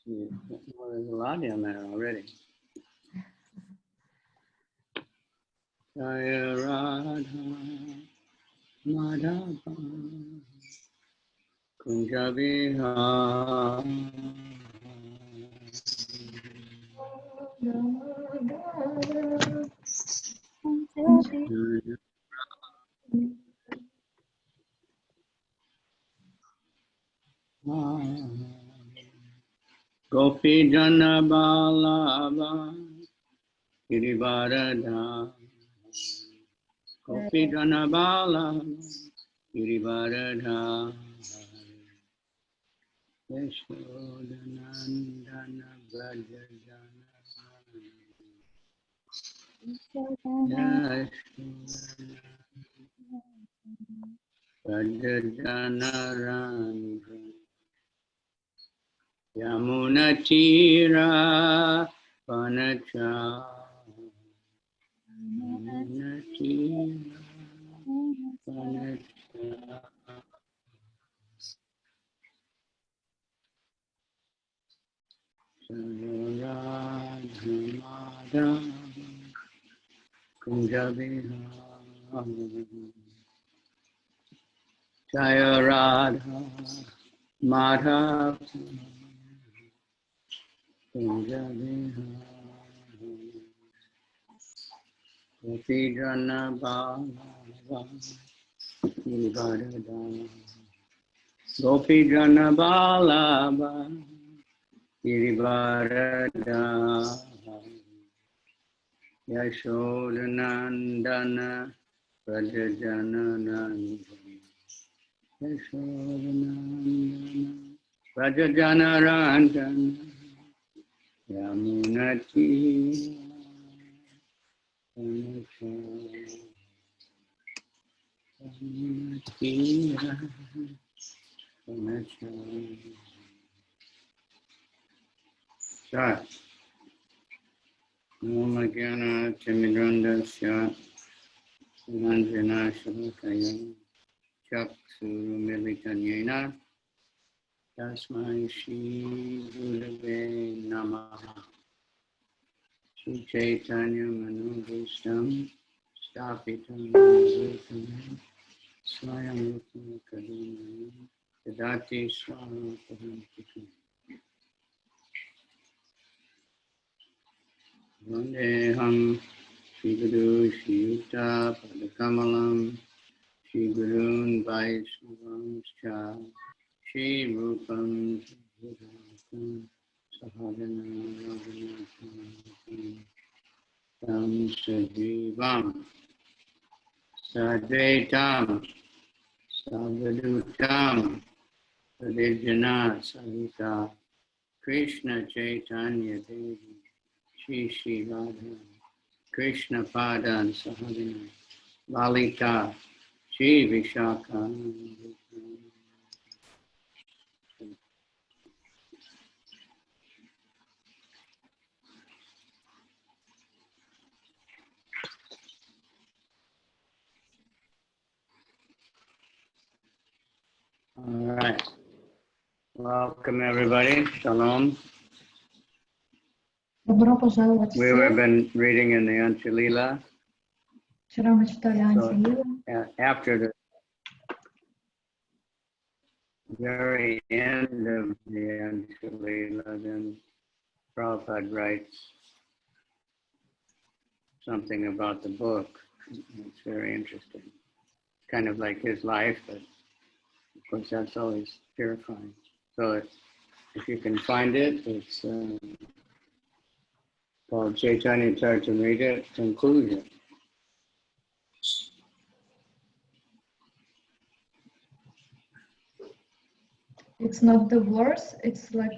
Well, there's a lot in there already. Jaya Radha Madhava Kunja Vihara Gopi Jana Balava Girivarada Gopi Jana Balava Girivarada Yashodanandana Vrajajana Vrajajana Ranga Yamuna Tira Panacha Yamuna Tira Panacha Radha Kunja Vihara Jaya Radha Madhava Kunja Vihara Gopi Jana Balava Girivarada Gopi Jana Balava Girivarada Yashodanandana Vrajajana Nandana Yashodanandana Vrajajana Randana Yamunati Start. Om Jnana Timidrandasya Sananjana Shalakaya Chaksurumilitanyena Tasmai Shri Gurave Namaha Shri Chaitanya Manubhishtam Stapitam Bhutam Swayam Rupam Kadunam Yadati Swarupam Kitam Vandeham Shri Guru Shri Yuta Padakamalam Shri Gurun Vaishnavamscha Shri Rupam Rupam Sahagana Raghunatham Tam Sajivam Sadvaitam Savadutam Sadejana Savita Krishna Chaitanya Devi Shri Shri Radha Krishna Padan Sahagana Lalita Shri Vishaka. All right. Welcome everybody. Shalom. Добро пожаловать We have been reading in the Anchalila. Вчера мы читали Анчалилу. After the very end of the Anchalila, then Prabhupada writes something about the book. It's very interesting. Kind of like his life, but of course that's always purifying. So if you can find it, it's called Chaitanya Charitamrita Conclusion. It's not the verse, it's like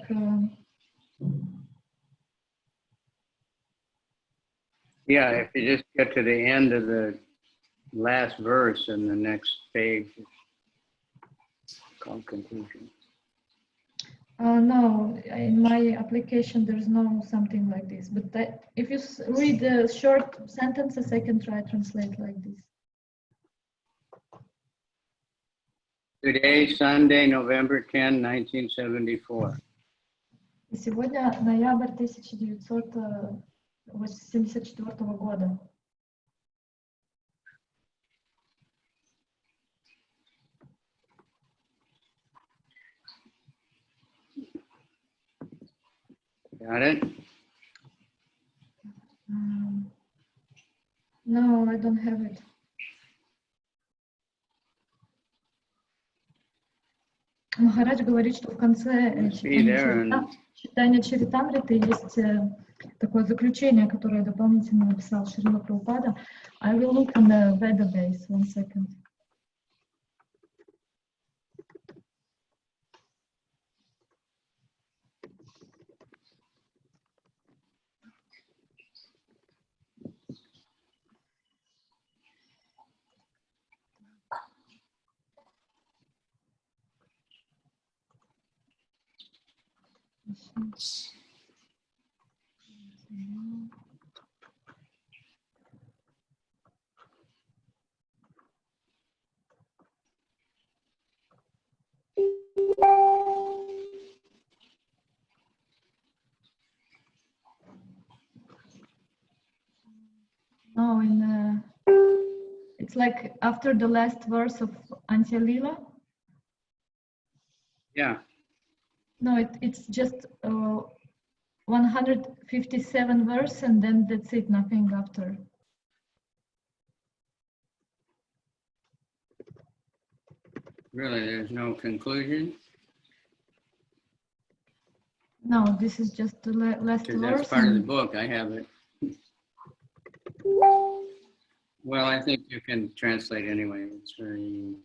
Yeah, if you just get to the end of the last verse in the next page, it's called conclusion. No, in my application there's no something like this. But if you read the short sentences, I can try translate like this. Today, Sunday, November 10, 1974. Сегодня ноябрь 1984 года. Got it? No, I don't have it. Махарадж говорит, что в конце читания Чаритамриты есть такое заключение, которое дополнительно написал Шрила Прабхупада. I will look in the database, 1 second. No, it's like after the last verse of Antya Lila. Yeah. No, it's just 157 verse, and then that's it, nothing after. Really, there's no conclusion? No, this is just the last verse. That's part of the book, I have it. Well, I think you can translate anyway. It's very...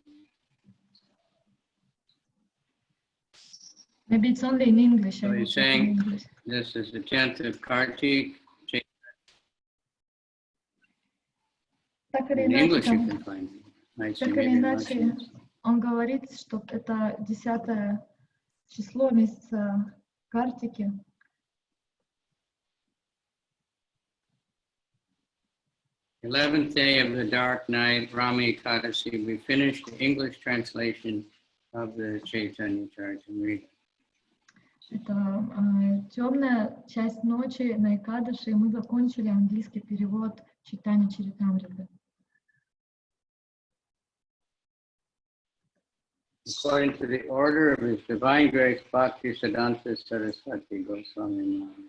Maybe it's only in English. So he's saying this is the 10th of Kartik. In English you can find it. Так или иначе, он говорит, что это 10 число месяца Картики. The 11th day of the dark night, Rami Kadasi, we finished the English translation of the Chaitanya Charitamrita. Это темная часть ночи на Экадаши, и мы закончили английский перевод читания Чаритамриты. According to the order of His Divine Grace, Bhaktisiddha Saraswati Goswami Maharaj,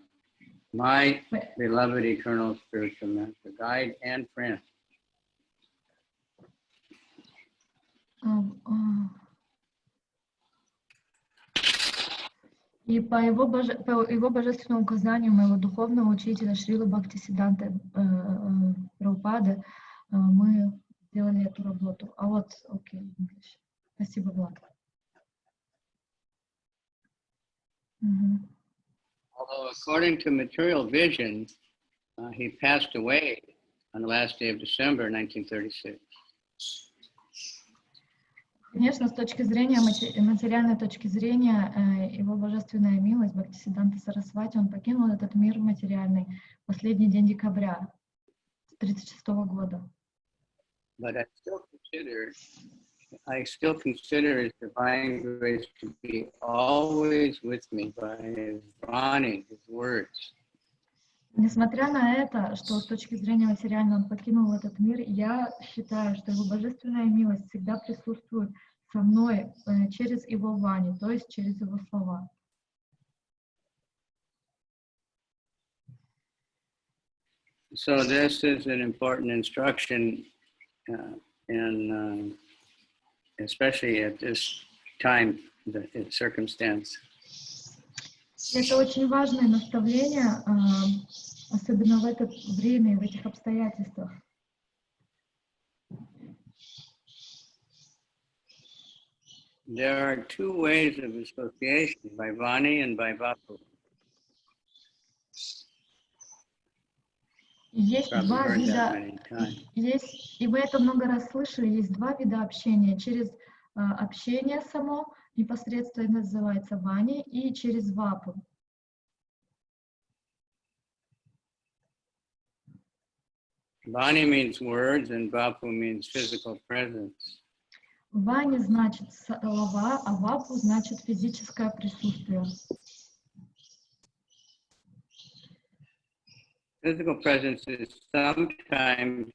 my beloved eternal spiritual master, guide and friend. И по его божественному указанию моего духовного учителя Шрилы Бхактисиддха Прабхупады мы сделали эту работу. А вот, окей, English. Спасибо, Влад. Although according to material vision, he passed away on the last day of December 1936. Конечно, с точки зрения, материальной точки зрения, его божественная милость, Бхактисиддха Сарасвати, он покинул этот мир материальный в последний день декабря 1936 года. But I still consider His Divine Grace to be always with me by His Vani, His words. Несмотря на это, что с точки зрения материальной он покинул этот мир, я считаю, что его божественная милость всегда присутствует со мной через его вани, то есть через его слова. So this is an important instruction, and especially at this time, the circumstance. Это очень важное наставление, особенно в это время и в этих обстоятельствах. There are two ways of association, by Vani and by Vapu. Есть два вида, и вы это много раз слышали, есть два вида общения. Через общение само, непосредственно называется Вани, и через Вапу. Vani means words and Vapu means physical presence. Вани значит слова, а Вапу значит физическое присутствие. Physical presence is sometimes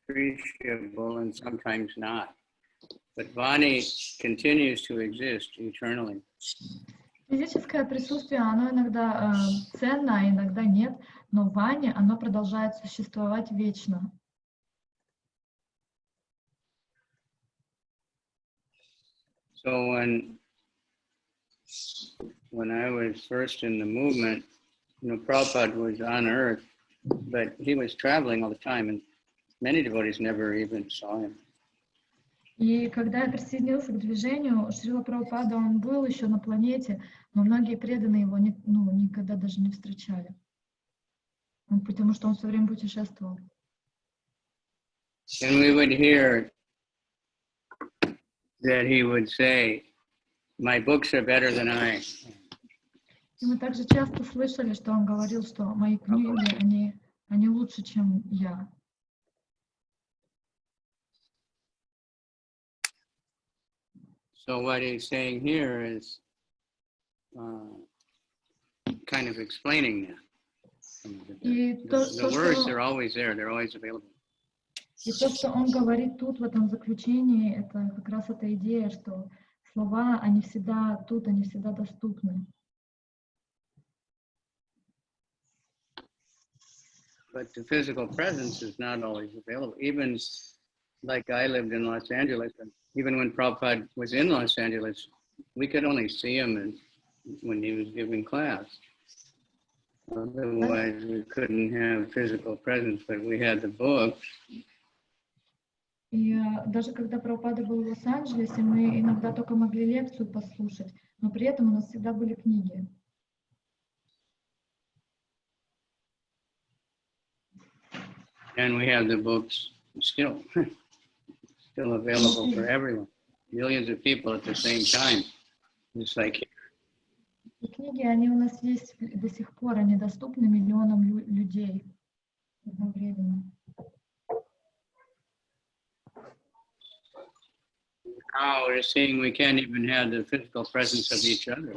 appreciable and sometimes not. But Vani continues to exist eternally. Физическое присутствие, оно иногда ценно, а иногда нет, но Вани, оно продолжает существовать вечно. So when I was first in the movement, Prabhupada was on earth, but he was traveling all the time, and many devotees never even saw him. И когда я присоединился к движению, Шрила Прабхупада, он был еще на планете, но многие преданные его никогда даже не встречали, потому что он все время путешествовал. And we would hear that he would say, "My books are better than I." И мы также часто слышали, что он говорил, что мои книги, они лучше, чем я. So what he's saying here is kind of explaining that. The words are always there, they're always available. И то, что он говорит тут, в этом заключении, это как раз эта идея, что слова, они всегда тут, они всегда доступны. But the physical presence is not always available. Even like I lived in Los Angeles, and even when Prabhupada was in Los Angeles, we could only see him when he was giving class. Otherwise, we couldn't have physical presence, but we had the books. И даже когда Прабхупада был в Лос-Анджелесе, мы иногда только могли лекцию послушать, но при этом у нас всегда были книги. And we have the books still available for everyone. Millions of people at the same time. Just like here. И книги, они у нас есть до сих пор, они доступны миллионам людей одновременно. Now we're seeing we can't even have the physical presence of each other,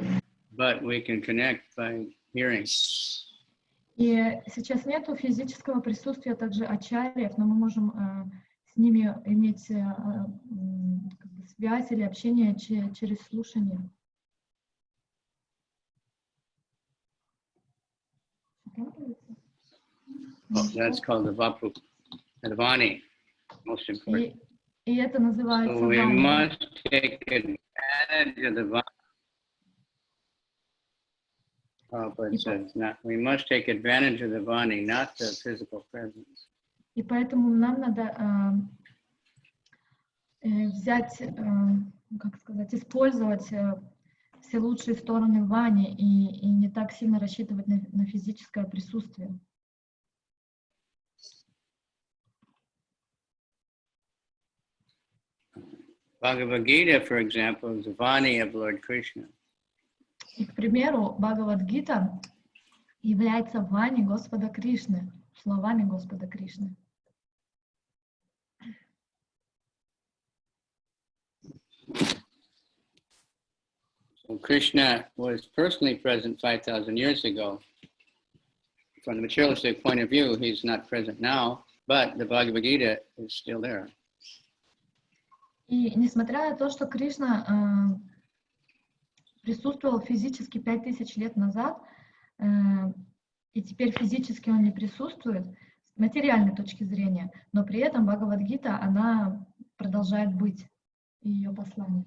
but we can connect by hearing. И сейчас нету физического присутствия также ачарьев, но мы можем с ними иметь связь или общение через слушание. That's called the Vapu, the Vani, most important. И это называется So we Вани. must take advantage of the Vani. Prabhupada says, we must take advantage of the Vani, not the physical presence. И поэтому нам надо взять, как сказать, использовать все лучшие стороны Вани и не так сильно рассчитывать на физическое присутствие. Bhagavad Gita, for example, is the Vani of Lord Krishna. И, к примеру, Бхагават Гита является Вани Господа Кришны, словами Господа Кришны. So Krishna was personally present 5,000 years ago. From the materialistic point of view, he's not present now, but the Bhagavad Gita is still there. И несмотря на то, что Кришна присутствовал физически 5000 лет назад, и теперь физически он не присутствует, с материальной точки зрения, но при этом Бхагават Гита, она продолжает быть, и ее послание.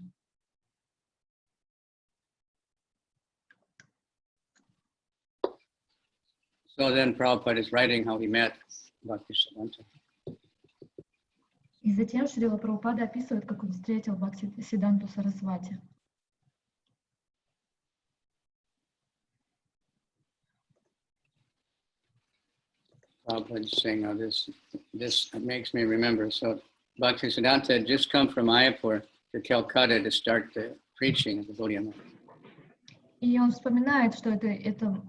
So then Prabhupada is writing how he met Bhaktisiddhanta. И затем Шрила Прабхупада описывает, как он встретил Бхактисиддханту Сарасвати. Prabhupada is saying, this makes me remember. So Bhaktisiddhanta had just come from Mayapur to Calcutta to start the preaching of the Gaudiya Math. И он вспоминает, что это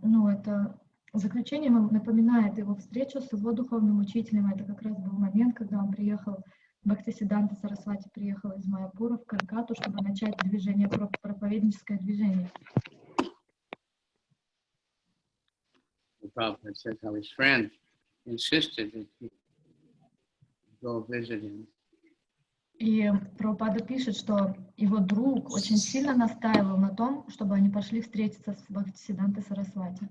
заключение напоминает его встречу с его духовным учителем. Это как раз был момент, когда он приехал, Бхактисиддханта Сарасвати приехал из Майяпура в Калькатту, чтобы начать движение, проповедническое движение. Prabhupada says how his friend insisted that he go visit him. И Прабхупада пишет, что его друг очень сильно настаивал на том, чтобы они пошли встретиться с Бхактисиддхантой Сарасвати.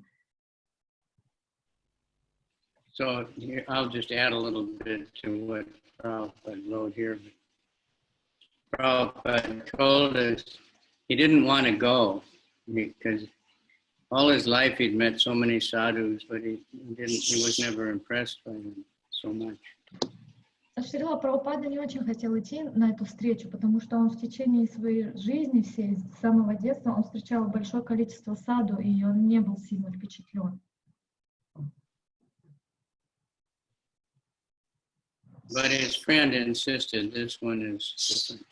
So I'll just add a little bit to what Prabhupada wrote here. Prabhupada told us he didn't want to go because all his life he'd met so many sadhus, but he was never impressed by them so much. Шрила Прабхупада не очень хотел идти на эту встречу, потому что он в течение своей жизни, всей, с самого детства, он встречал большое количество саду, и он не был сильно впечатлен. But his friend insisted this one is different.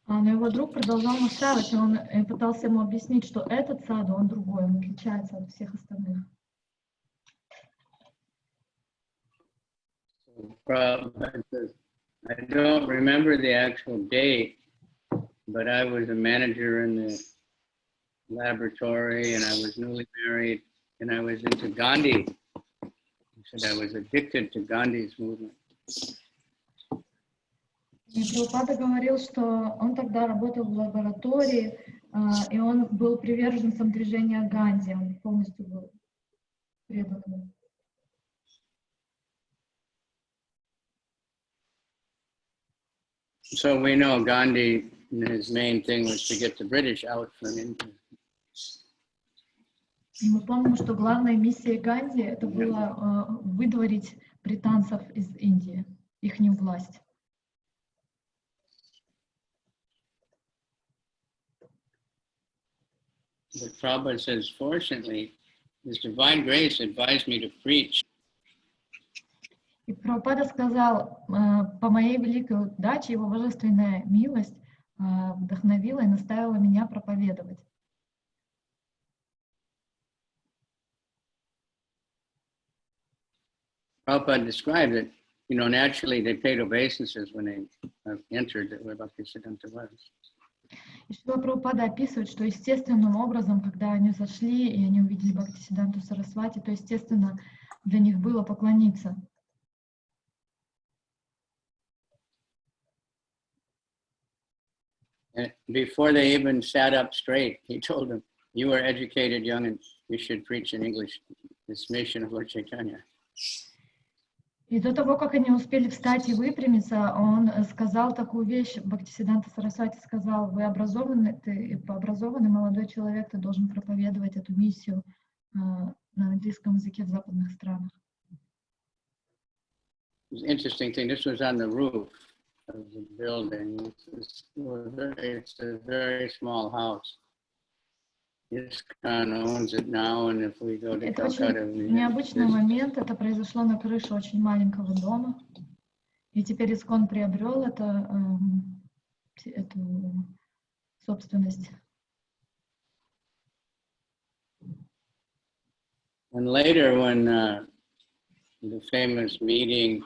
Но его друг продолжал настаивать, и он пытался ему объяснить, что этот саду, он другой, он отличается от всех остальных. I don't remember the actual date, but I was a manager in the laboratory, and I was newly married, and I was into Gandhi. He said I was addicted to Gandhi's movement. И Прабхупада говорил, что он тогда работал в лаборатории, и он был приверженцем движения Ганди, он полностью был предан. So we know Gandhi, his main thing was to get the British out from India. И мы помним, что главной миссией Ганди это было выдворить британцев из Индии, ихнюю власть. But Prabhupada says, fortunately, His divine grace advised me to preach. И Прабхупада сказал, по моей великой удаче, его божественная милость вдохновила и наставила меня проповедовать. Prabhupada described that, naturally they paid obeisances when they entered where Bhaktisiddhanta was. И Шрила Прабхупада описывает, что естественным образом, когда они зашли и они увидели Бхактисиддханту Сарасвати, то естественно для них было поклониться. And before they even sat up straight, he told them, "You are educated young, and you should preach in English this mission of Lord Chaitanya." И до того, как они успели встать и выпрямиться, он сказал такую вещь, Бхактисиддханта Сарасвати сказал: вы образованный, ты образованный молодой человек, ты должен проповедовать эту миссию на английском языке в западных странах. It's an interesting thing. This was on the roof of the building. It's a very small house. ISKCON owns it now, and if we go to Calcutta, необычный момент. Это произошло на крыше очень маленького дома, и теперь ISKCON приобрел эту собственность. And later, when the famous meeting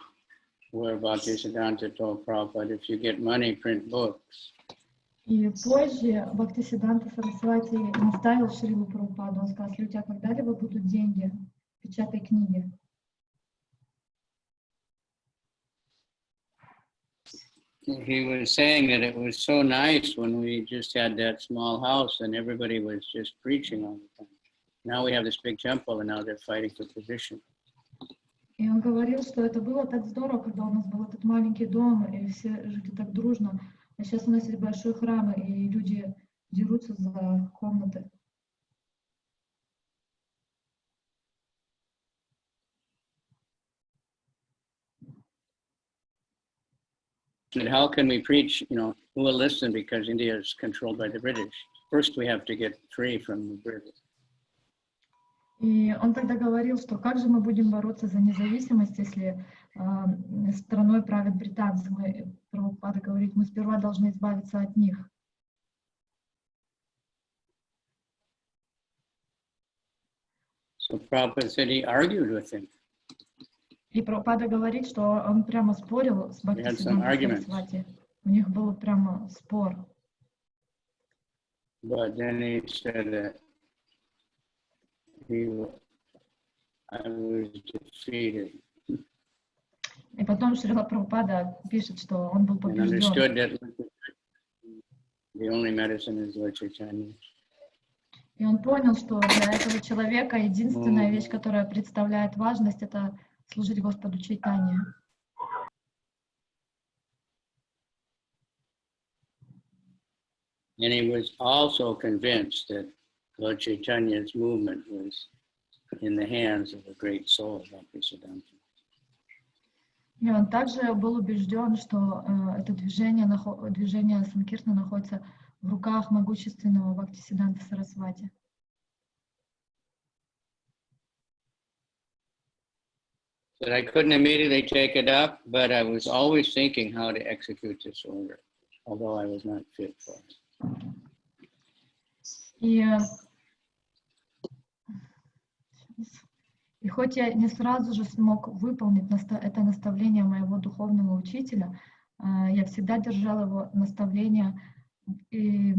where Bhaktisiddhanta told Prabhupada, if you get money, print books. И позже Бхактисиддханта Сарасвати наставил Шрилу Прабхупаду. Он сказал: если у тебя когда-либо будут деньги, печатай книги. He was saying that it was so nice when we just had that small house and everybody was just preaching all the time. Now we have this big temple and now they're fighting for position. И он говорил, что это было так здорово, когда у нас был этот маленький дом, и все жили так дружно. А сейчас у нас есть большой храм, и люди дерутся за комнаты. And how can we preach, who will listen, because India is controlled by the British? First we have to get free from the British. И он тогда говорил, что как же мы будем бороться за независимость, если страной правят британцы. Прабхупада говорит, мы сперва должны избавиться от них. So Prabhupada said he argued with him. И Прабхупада говорит, что он прямо спорил с Бхактисиддхантой Сарасвати. У них был прямо спор. But then he said that I was defeated. И потом Шрила Прабхупада пишет, что он был And understood побежден. that the only medicine is Lord Chaitanya. И он понял, что для этого человека единственная вещь, которая представляет важность, это служить Господу Чайтанье. And he was also convinced that Lord Chaitanya's movement was in the hands of the great soul, Bhaktisiddha. И он также был убежден, что это движение санкиртана находится в руках могущественного Бхактисиддханты Сарасвати. That I couldn't immediately take it up, but I was always thinking how to execute this order, although I was not fit for it. И хоть я не сразу же смог выполнить это наставление моего духовного учителя, я всегда держал его наставление, и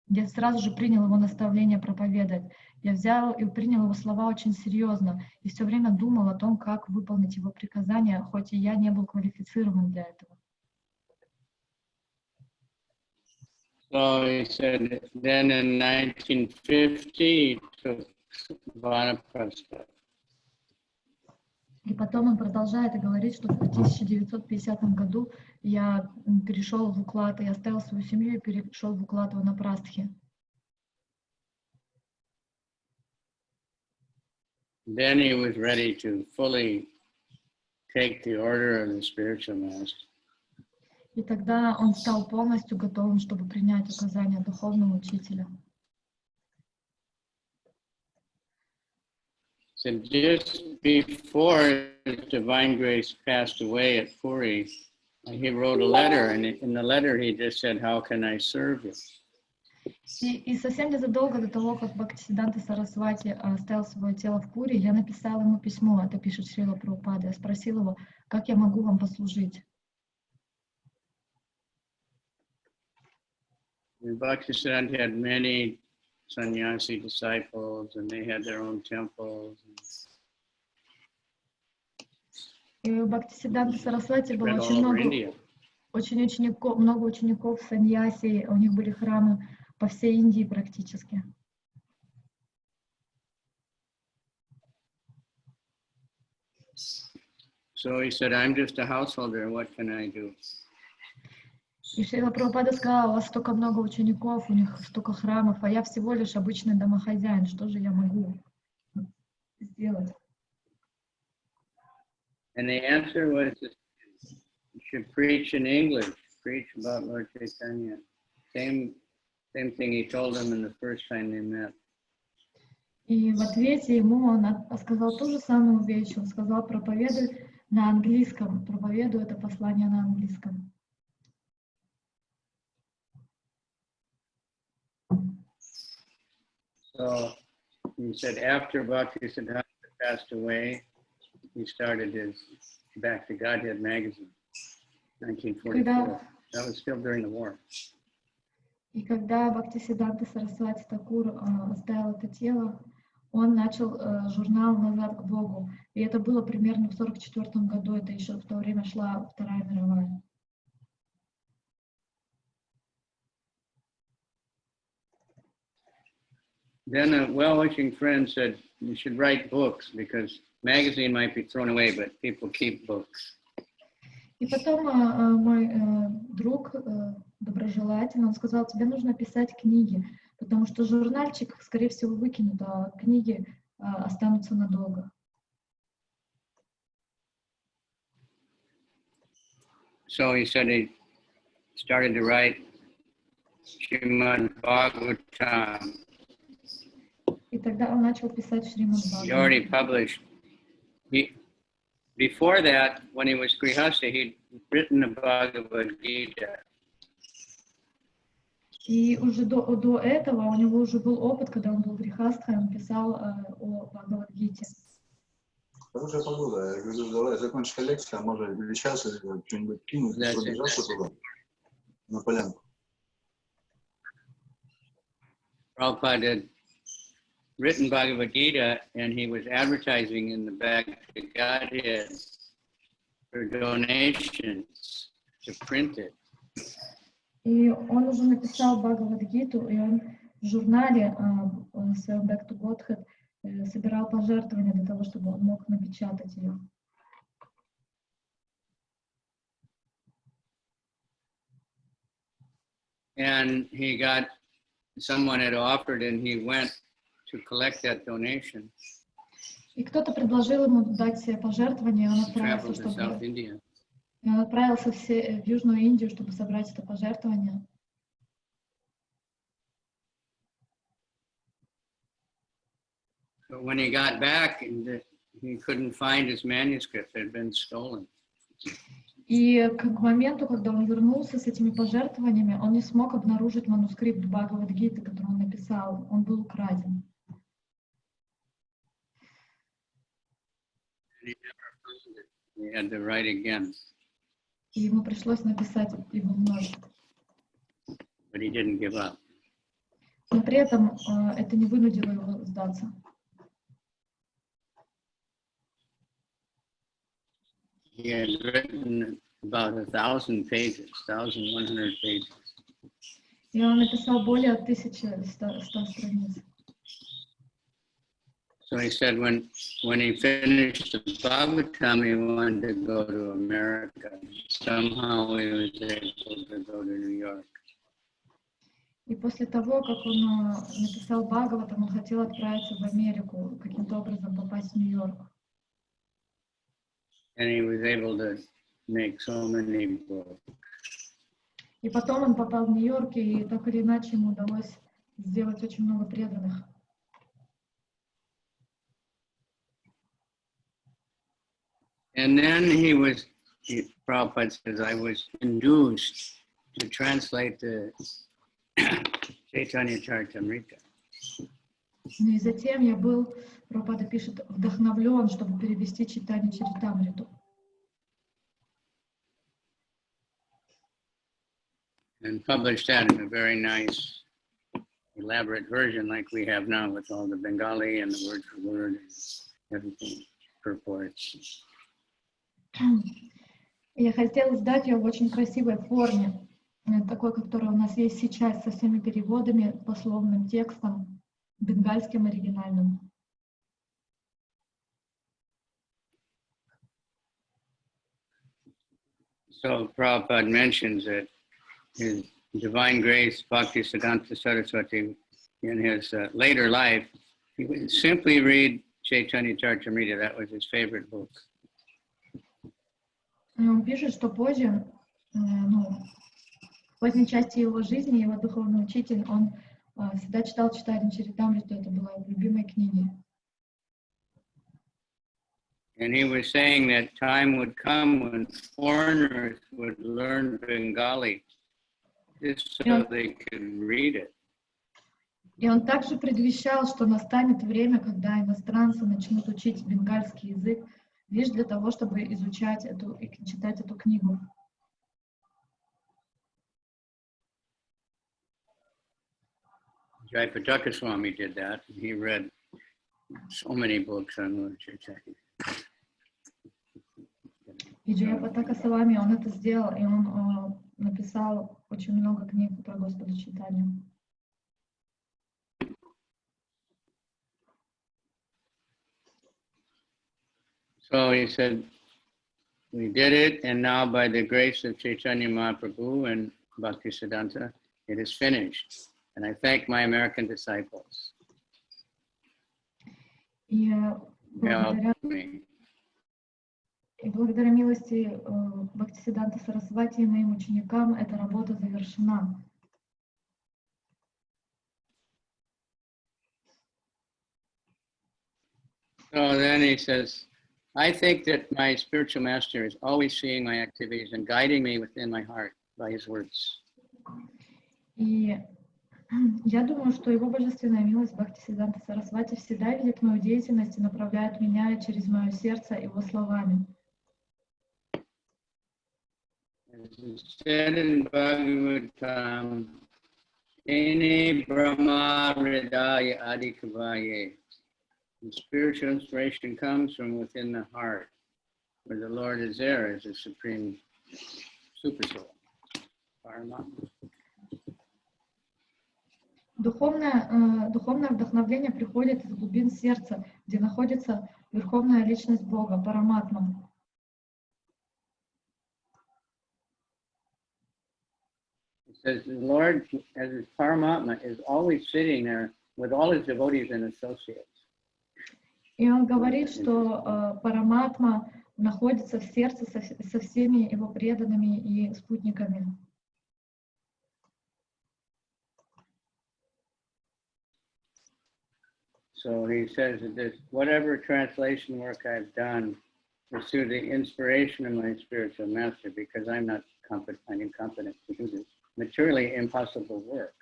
я сразу же принял его наставление проповедовать. Я взял и принял его слова очень серьезно, и все время думал о том, как выполнить его приказания, хоть и я не был квалифицирован для этого. So he said, then in 1950, he took Vanaprastha. И потом он продолжает и говорит, что в 1950 году я перешел в уклад, я оставил свою семью и перешел в уклад Ванапрастхи. Then he was ready to fully take the order of the spiritual master. И тогда он стал полностью готовым, чтобы принять указания духовного учителя. So just before Divine Grace passed away at Puri, he wrote a letter, and in the letter he just said, "How can I serve you?" И совсем незадолго до того, как Бхактисиддханта Сарасвати оставил свое тело в Пури, я написал ему письмо, это пишет Срила Прабхупада. Я спросил его, как я могу вам послужить. Bhaktisiddhanta had many sannyasi disciples, and they had their own temples. И у Бхактисиддханты Сарасвати было много учеников саньяси, у них были храмы по всей Индии практически. So he said, "I'm just a householder. What can I do?" И Шрила Прабхупада сказал, у вас столько много учеников, у них столько храмов, а я всего лишь обычный домохозяин, что же я могу сделать? And the answer was, you should preach in English, preach about Lord Chaitanya. Same thing he told them in the first time they met. И в ответе ему он сказал ту же самую вещь, он сказал, проповедуй на английском, проповедуй это послание на английском. So he said after Bhaktisiddhanta passed away, he started his Back to Godhead magazine, 1944. That was still during the war. И когда Бхактисиддханта Сарасвати Тхакур оставил это тело, он начал журнал «Назад к Богу». И это было примерно в 1944 году, это еще в то время шла Вторая мировая. Then a well-wishing friend said, you should write books because magazine might be thrown away, but people keep books. И потом мой друг, доброжелательный, он сказал, тебе нужно писать книги, потому что журнальчик, скорее всего, выкинут, а книги останутся надолго. So he said he started to write Srimad Bhagavatam. И тогда он начал писать Шримад Бхагават. He already published. Before that, when he was Grihastha, he'd written the Bhagavad Gita. И уже до этого у него уже был опыт, когда он был Грихастха, он писал о Бхагават Гите. Хорошая погода. Я говорю, давай закончишь лекцию, а может или час, или что-нибудь кинуть, пробежаться туда, на полянку. Prabhupada written Bhagavad Gita, and he was advertising in the back to Godhead for donations to print it. И он уже написал Бхагавад-гиту, и он в журнале в своем Back to Godhead собирал пожертвования для того, чтобы он мог напечатать ее. And he got, someone had offered, and he went to collect that donation. И кто-то предложил ему дать себе пожертвование, и он отправился в Южную Индию, чтобы собрать это пожертвование. But when he got back, he couldn't find his manuscript; it had been stolen. И к моменту, когда он вернулся с этими пожертвованиями, он не смог обнаружить манускрипт Бхагавад-гиты, который он написал. Он был украден. He had to write again. И ему пришлось написать его вновь. But he didn't give up. Но при этом это не вынудило его сдаться. He had written about 1,000 pages, 1,100 pages. И он написал более 1100 страниц. So he said when he finished the Bhagavatam, he wanted to go to America. Somehow he was able to go to New York. И после того, как он написал Бхагаватам, он хотел отправиться в Америку, каким-то образом попасть в Нью-Йорк. And he was able to make so many books. И потом он попал в Нью-Йорк, и так или иначе ему удалось сделать очень много преданных. And then Prabhupada says, I was induced to translate the Chaitanya Charitamrita. И затем я был, Прабхупада пишет, вдохновлен, чтобы перевести Читание Чаритамриту. And published that in a very nice, elaborate version like we have now with all the Bengali and the word for word and everything, purports. Я хотела издать ее в очень красивой форме, такой, которая у нас есть сейчас, со всеми переводами, пословным текстом, бенгальским оригинальным. So Prabhupada mentions that His Divine Grace Bhaktisiddha Saraswati, in his later life, he would simply read Chaitanya Charitamrita. That was his favorite book. Он пишет, что позже, в поздней части его жизни, его духовный учитель, он всегда читал Читание Чаритамриту, это была его любимой книги. And he was saying that time would come when foreigners would learn Bengali just so they could read it. И он также предвещал, что настанет время, когда иностранцы начнут учить бенгальский язык лишь для того, чтобы изучать и читать эту книгу. Jayapataka Swami did that. He read so many books on literature. И Джайапатака Свами, он это сделал, и он написал очень много книг про Господа Чайтанью. So he said, we did it, and now by the grace of Chaitanya Mahaprabhu and Bhaktisiddhanta, it is finished. And I thank my American disciples. И благодаря милости Бхактисиддханта Сарасвати и моим ученикам эта работа завершена. So then he says, I think that my spiritual master is always seeing my activities and guiding me within my heart by his words. И я думаю, что его божественная милость Бхактисиддханта Сарасвати всегда видит мою деятельность и направляет меня через мое сердце его словами. As is said in Bhagavatam, Eni Brahma Hridaya Adikavaye. The spiritual inspiration comes from within the heart, where the Lord is there as the supreme super soul. Paramatma. Духовное вдохновление приходит из глубин сердца, где находится Верховная Личность Бога, Параматма. It says the Lord, as his Paramatma, is always sitting there with all his devotees and associates. И он говорит, что Параматма находится в сердце со всеми его преданными и спутниками. So he says that this, whatever translation work I've done is through the inspiration of my spiritual master, because I'm incompetent to do this materially impossible work.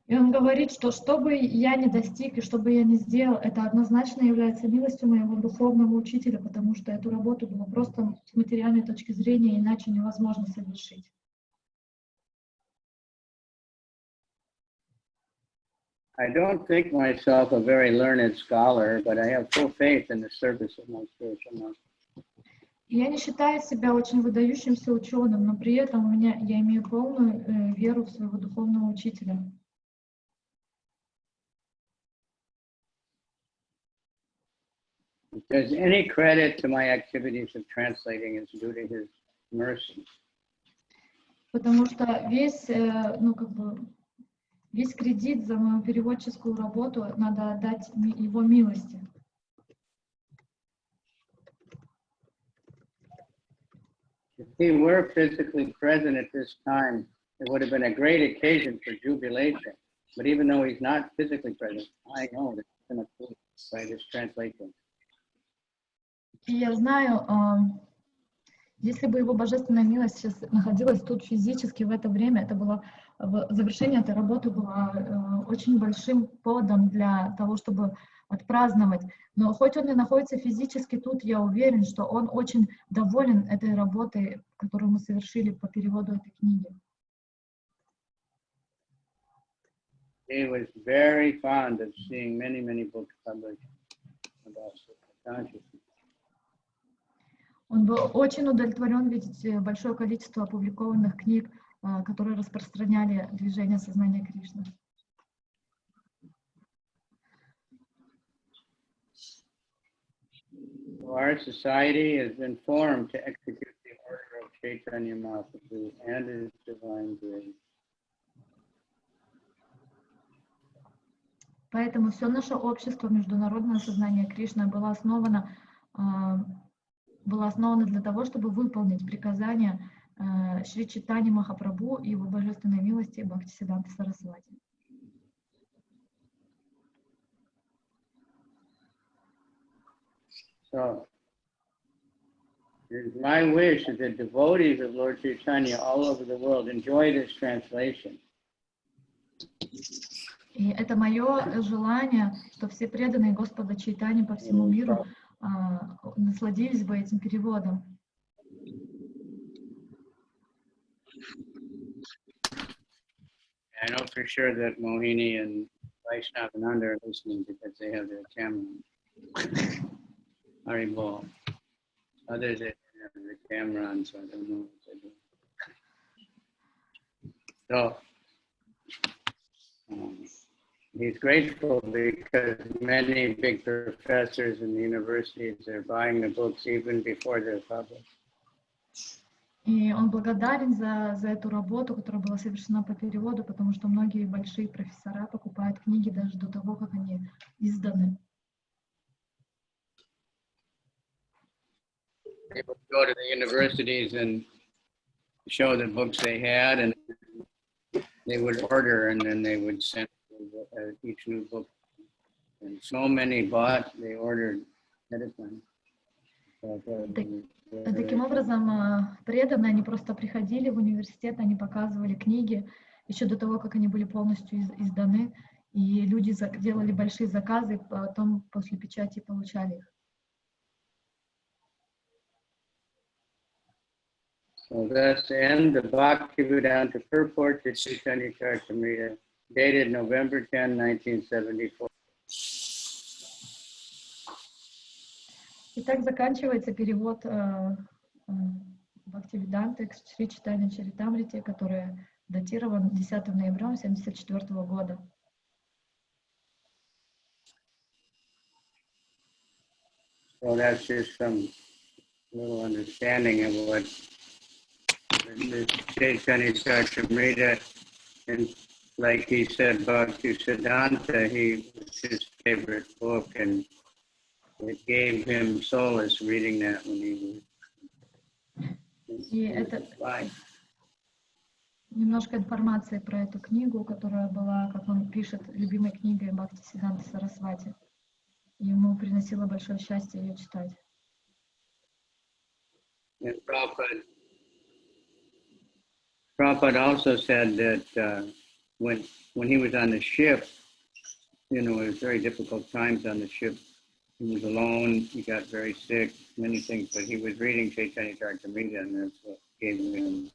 И он говорит, что бы я ни достиг и что бы я ни сделал, это однозначно является милостью моего духовного учителя, потому что эту работу было просто с материальной точки зрения иначе невозможно совершить. I don't think myself a very learned scholar, but I have full faith in the service of my spiritual master. Я не считаю себя очень выдающимся ученым, но при этом я имею полную веру в своего духовного учителя. If there's any credit to my activities of translating, it's due to his mercy. Потому что весь кредит за мою переводческую работу надо отдать его милости. If he were physically present at this time, it would have been a great occasion for jubilation. But even though he's not physically present, I know that it's going to prove by this translation. И я знаю, если бы его божественная милость сейчас находилась тут физически в это время, завершение этой работы было очень большим поводом для того, чтобы отпраздновать. Но хоть он и находится физически тут, я уверен, что он очень доволен этой работой, которую мы совершили по переводу этой книги. He was very fond of seeing many books published about consciousness. Он был очень удовлетворен видеть большое количество опубликованных книг, которые распространяли движение сознания Кришны. Our society has been formed to execute the order of Chaitanya Mahaprabhu and his divine grace. Поэтому все наше общество, международное сознание Кришны, было основано для того, чтобы выполнить приказания Шри Чайтаньи Махапрабху и его божественной милости Бхактисиддха Сарасвати. So, it is my wish that the devotees of Lord Chaitanya all over the world enjoy this translation. И это мое желание, что все преданные Господа Чайтаньи по всему миру насладились бы этим переводом. I know for sure that Mohini and Vaishnavananda are listening because they have their camera on. Haribol. Others that have the camera on, so I don't know what they're doing. So, he's grateful because many big professors in the universities are buying the books even before they're published. И он благодарен за эту работу, которая была совершена по переводу, потому что многие большие профессора покупают книги даже до того, как они изданы. They would go to the universities and show the books they had, and they would order, and then they would send each new book. And so many bought, they ordered ahead of time. Таким образом, преданные, они просто приходили в университет, они показывали книги еще до того, как они были полностью изданы, и люди делали большие заказы, и потом после печати получали их. So thus ends the Bhaktivedanta Purport to Chaitanya Charitamrita, dated November 10, 1974. Итак, заканчивается перевод Бхактивиданты к Шри Чайтанья Чаритамрите, который датирован 10 ноября 1974 года. So that's just some little understanding of what the Chaitanya Charitamrita, and like he said, Bhaktisiddhanta, he was his favorite book, and it gave him solace reading that when he was И это немножко информации про эту книгу, которая была, как он пишет, любимой книгой Бхактисиддханты Сарасвати. Ему приносило большое счастье ее читать. And Prabhupada also said that when he was on the ship, it was very difficult times on the ship. He was alone, he got very sick, many things, but he was reading Chaitanya Charitamrita, and that's what gave him.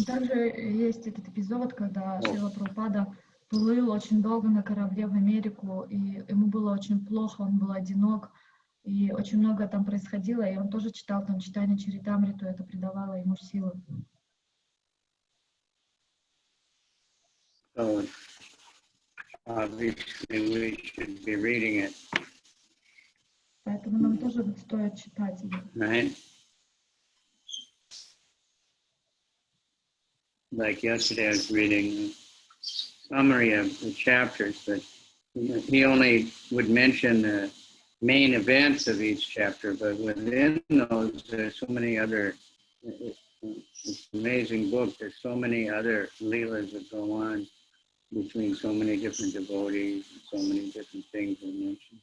Также есть этот эпизод, когда Срила Прабхупада плыл очень долго на корабле в Америку, и ему было очень плохо, он был одинок, и очень много там происходило, и он тоже читал там Чтение Чаритамриту, это придавало ему силы. So obviously we should be reading it. Поэтому нам тоже стоит читать ее. Right? Like yesterday I was reading a summary of the chapters, but he only would mention the main events of each chapter, but within those there's so many other, it's an amazing book, there's so many other leelas that go on between so many different devotees, so many different things are mentioned.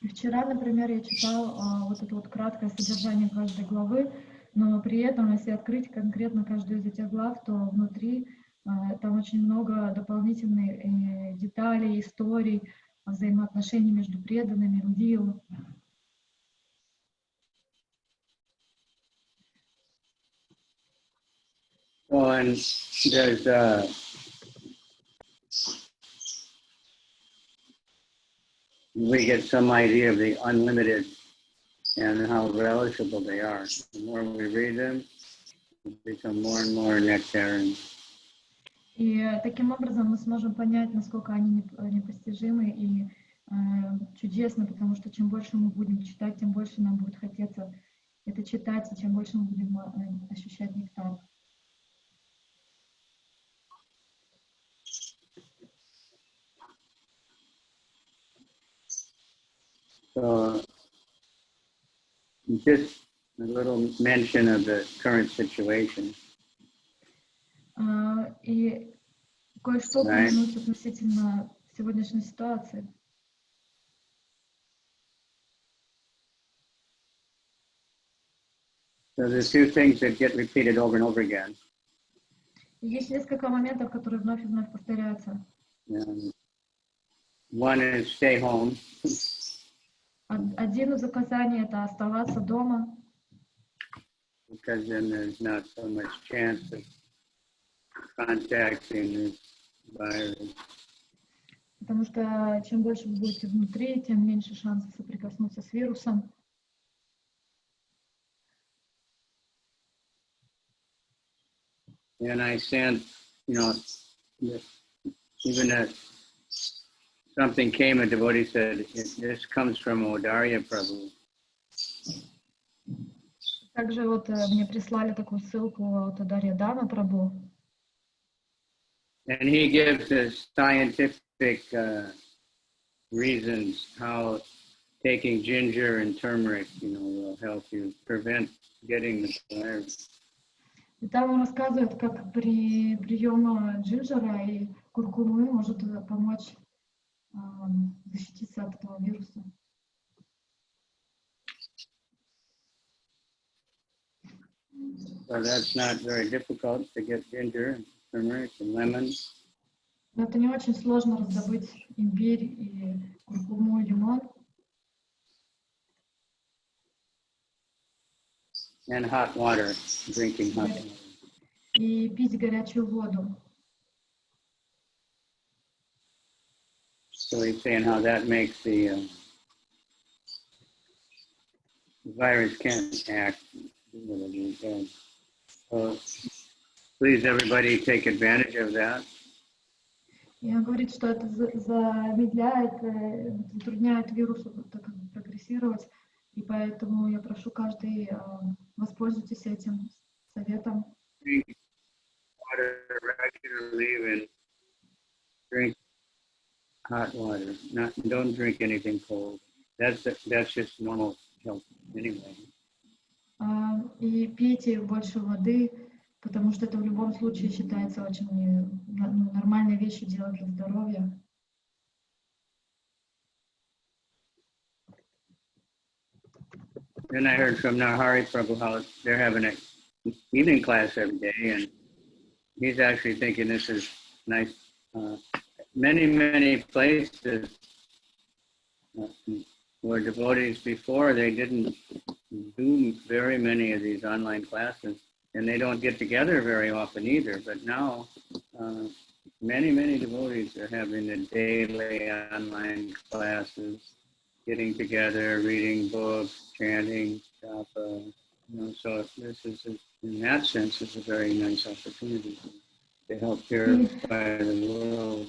Вчера, например, я читал вот это вот краткое содержание каждой главы, но при этом, если открыть конкретно каждую из этих глав, то внутри там очень много дополнительных деталей, историй, взаимоотношений между преданными, лил. Oh, and there's we get some idea of the unlimited and how relishable they are. The more we read them, they become more and more nectarine. И таким образом мы сможем понять, насколько они непостижимы и чудесны, потому что чем больше мы будем читать, тем больше нам будет хотеться это читать, и чем больше мы будем ощущать нектар. So, just a little mention of the current situation. И кое-что упомянуть относительно сегодняшней ситуации. So there's two things that get repeated over and over again. Есть несколько моментов, которые вновь и вновь повторяются. One is stay home. Один из указаний — это оставаться дома. Because then there's not so much chance of contacting this virus. Потому что чем больше вы будете внутри, тем меньше шансов соприкоснуться с вирусом. And I sent, even that something came, a devotee said, this comes from Odarya Prabhu. Также вот мне прислали такую ссылку от Одарья Дама Прабху. And he gives us scientific reasons how taking ginger and turmeric, will help you prevent getting the virus. И там он рассказывает, как при приеме джинджера и куркумы может помочь защититься от этого вируса. So that's not very difficult to get ginger and turmeric and lemon. Но это не очень сложно раздобыть имбирь и куркуму и лимон. And hot water, drinking hot water. И пить горячую воду. So he's saying how that makes the virus can't act. So please, everybody, take advantage of that. И он говорит, что это замедляет, затрудняет вирусу прогрессировать, и поэтому я прошу каждый воспользуйтесь этим советом. Drink water regularly and drink hot water. Don't drink anything cold. That's just normal health anyway. И пейте больше воды, потому что это в любом случае считается очень нормальной вещью делать для здоровья. Then I heard from Narahari Prabhu how they're having an evening class every day, and he's actually thinking this is nice. Many places where devotees before, they didn't do very many of these online classes, and they don't get together very often either. But now, many devotees are having the daily online classes, getting together, reading books, chanting, japa. So this is, in that sense, is a very nice opportunity to help purify the world.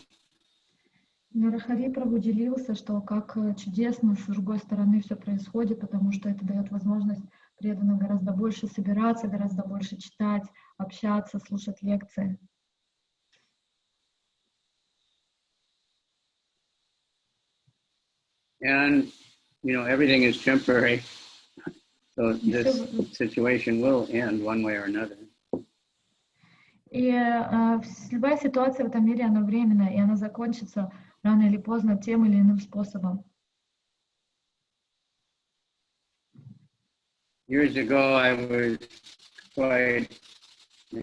Нарахари Прабху делился, что как чудесно с другой стороны все происходит, потому что это дает возможность преданным гораздо больше собираться, гораздо больше читать, общаться, слушать лекции. And, everything is temporary, so this situation will end one way or another. И любая ситуация в этом мире, она временная, и она закончится рано или поздно тем или иным способом. Years ago, I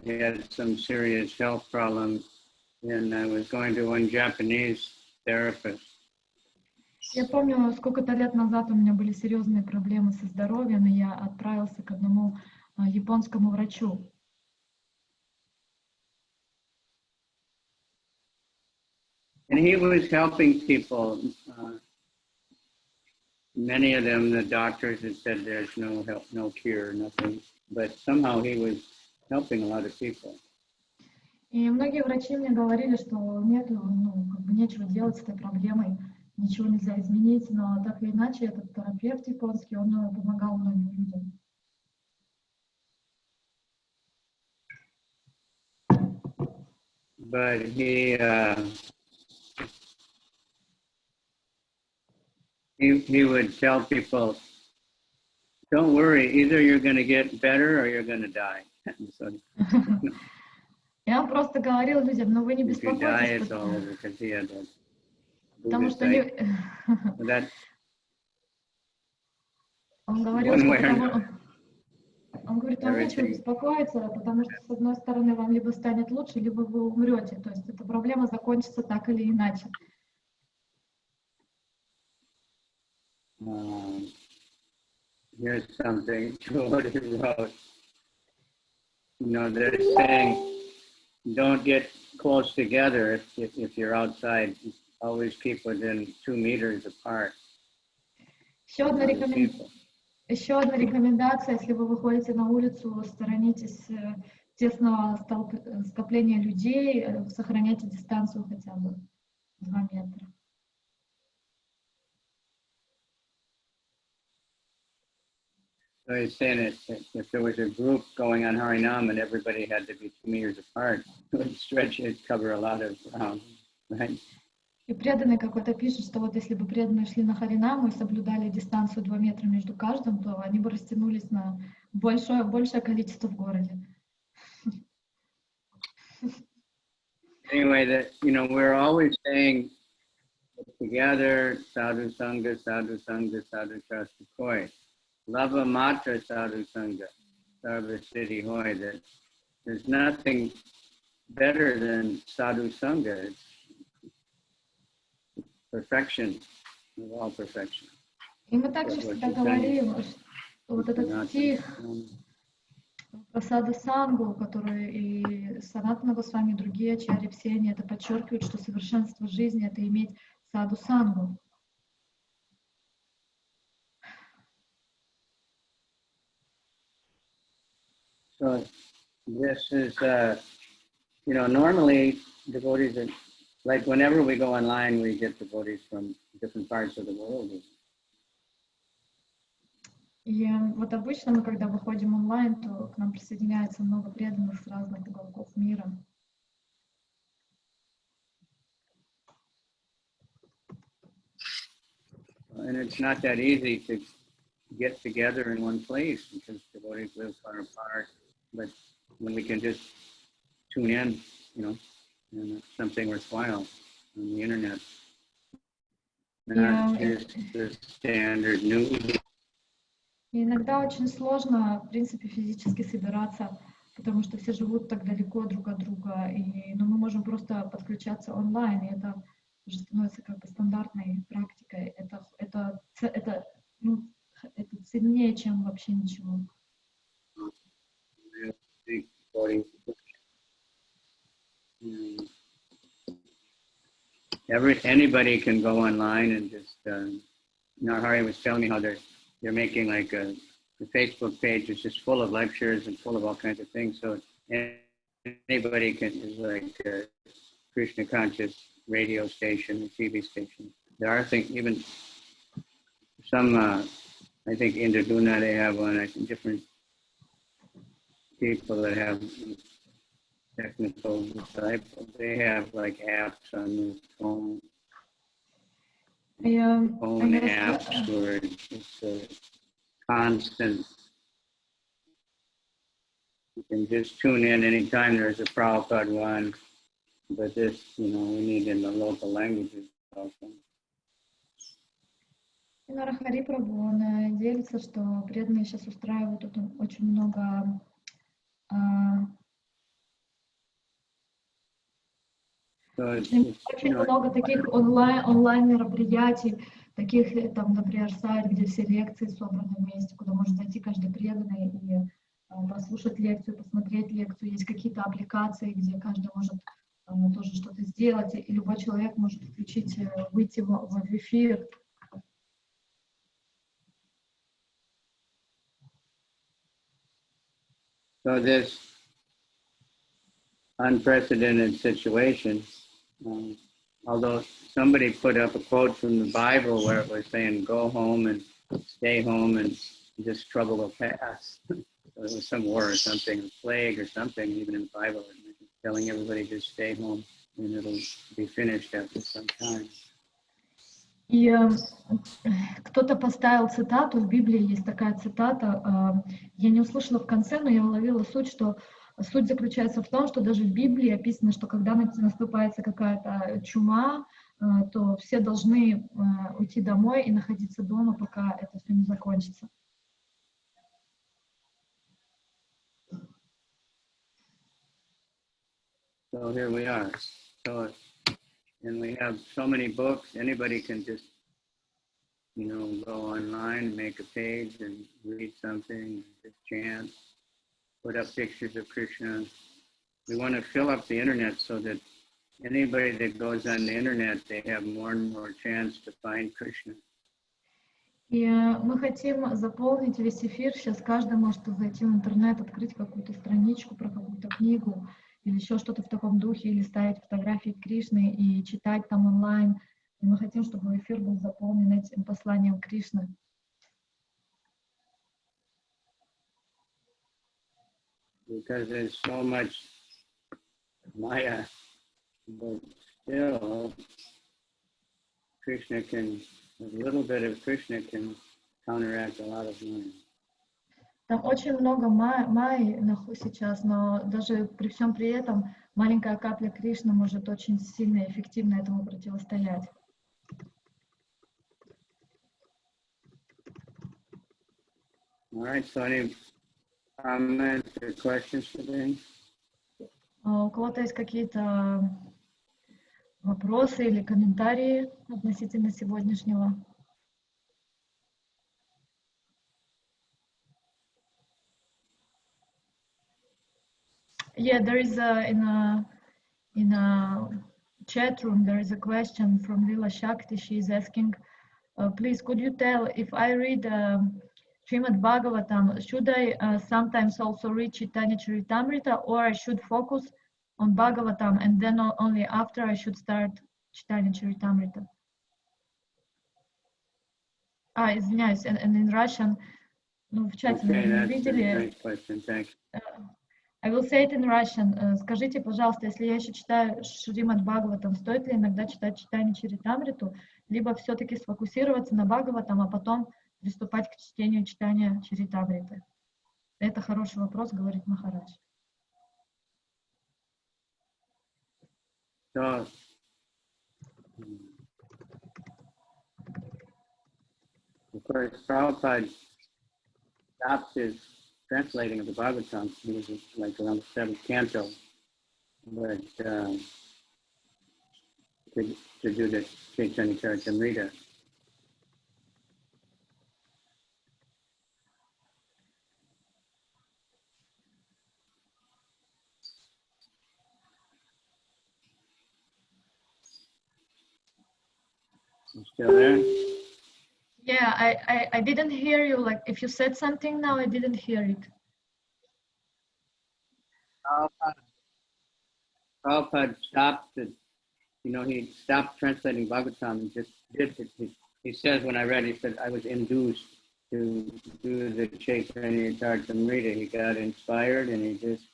had some serious health problems, and I was going to one Japanese therapist. Я помню, сколько-то лет назад у меня были серьезные проблемы со здоровьем, и я отправился к одному японскому врачу. And he was helping people. Many of them, the doctors had said there's no help, no cure, nothing. But somehow he was helping a lot of people. И многие врачи мне говорили, что нет, нечего делать с этой проблемой, ничего нельзя изменить, но так или иначе этот терапевт японский, он помогал многим людям. But he would tell people, don't worry, either you're going to get better or you're going to die. So, я просто говорил людям, но вы не беспокойтесь, потому что он говорил, что он говорит, вам нечего беспокоиться, потому что с одной стороны вам либо станет лучше, либо вы умрете, то есть эта проблема закончится так или иначе. Here's something Jordy wrote. They're saying, don't get close together if you're outside. Always keep within 2 meters apart. Еще одна рекомендация, если вы выходите на улицу, сторонитесь тесного скопления людей, сохраняйте дистанцию хотя бы 2 метра. So he's saying that if there was a group going on Harinam and everybody had to be 2 meters apart, it would stretch, it'd cover a lot of ground, right? И преданный какой-то пишет, что вот если бы преданные шли на Харинаму и соблюдали дистанцию 2 метра между каждым, то они бы растянулись на большее количество в городе. Anyway, we're always saying together, sadhu sangha, sadhu sangha, sadhu shastra koi. Lava matra sadhu sangha, sarva siddhi hoy, that there's nothing better than sadhu sangha. It's perfection, of all perfection. И мы также всегда говорим, что вот этот стих Про саду сангу, которые и Санатана Госвами, и другие ачарьи, все они это подчеркивают, что совершенство жизни — это иметь саду сангу. So this is, normally devotees, like whenever we go online, we get devotees from different parts of the world. И вот обычно мы, когда выходим онлайн, то к нам присоединяется много преданных с разных уголков мира. And it's not that easy to get together in one place because devotees live far apart. But when we can just tune in, and it's something worthwhile on the internet, not just the standard news. И иногда очень сложно, в принципе, физически собираться, потому что все живут так далеко друг от друга, но мы можем просто подключаться онлайн, и это уже становится как бы стандартной практикой. Это ценнее, чем вообще ничего. Anybody can go online and just, Hari was telling me how they're making like the Facebook page is just full of lectures and full of all kinds of things. So anybody is like a Krishna conscious radio station, a TV station. There are things, even some, I think Indraduna, they have one, I think different people that have technical disciples, they have like apps on the phone. Phone apps where it's a constant. You can just tune in anytime there's a Prabhupada one, but this, we need in the local languages also. И Нарахари Прабху, он делится, что преданные сейчас устраивают тут очень много очень много таких онлайн мероприятий, таких, там, например, сайт, где все лекции собраны вместе, куда может зайти каждый преданный и послушать лекцию, посмотреть лекцию. Есть какие-то аппликации, где каждый может тоже что-то сделать, и любой человек может включить, выйти в эфир. So this unprecedented situation, although somebody put up a quote from the Bible where it was saying, go home and stay home and this trouble will pass. So it was some war or something, a plague or something, even in the Bible, telling everybody just stay home and it'll be finished after some time. И кто-то поставил цитату, в Библии есть такая цитата, я не услышала в конце, но я уловила суть, что суть заключается в том, что даже в Библии описано, что когда наступает какая-то чума, то все должны уйти домой и находиться дома, пока это все не закончится. So here we are. And we have so many books, anybody can just, go online, make a page and read something, just chant, put up pictures of Krishna. We want to fill up the internet so that anybody that goes on the internet, they have more and more chance to find Krishna. И мы хотим заполнить весь эфир. Сейчас каждый может зайти в интернет, открыть какую-то страничку про какую-то книгу или еще что-то в таком духе, или ставить фотографии Кришны и читать там онлайн. И мы хотим, чтобы эфир был заполнен этим посланием Кришны. Because there's so much Maya, but still Krishna a little bit of Krishna can counteract a lot of Maya. Там очень много майи сейчас, но даже при всем при этом маленькая капля Кришны может очень сильно и эффективно этому противостоять. All right, so any comments or questions today? У кого-то есть какие-то вопросы или комментарии относительно сегодняшнего? Yeah, there is in a chat room there is a question from Lila Shakti. She is asking, please could you tell if I read Srimad Bhagavatam, should I sometimes also read Chaitanya Charitamrita, or I should focus on Bhagavatam and then only after I should start Chaitanya Charitamrita? Извиняюсь, and in Russian, ну, в чате, наверное, видели. I will say it in Russian. Скажите, пожалуйста, если я еще читаю Шримад Бхагаватам, стоит ли иногда читать Читание Чаритамриту, либо все-таки сфокусироваться на Бхагаватам, а потом приступать к чтению Читания Чаритамриты? Это хороший вопрос, говорит Махарадж. So, of course, Prabhupada stopped his translating of the Bhagavatam. He was like around the 7th canto, but to do the Chaitanya Charitamrita. You still there? Yeah, I didn't hear you. Like, if you said something now, I didn't hear it. Prabhupada stopped it. You know, he stopped translating Bhagavatam and just did it. He says, when I read, he said, I was induced to do the Chaitanya Charitamrita. He got inspired and he just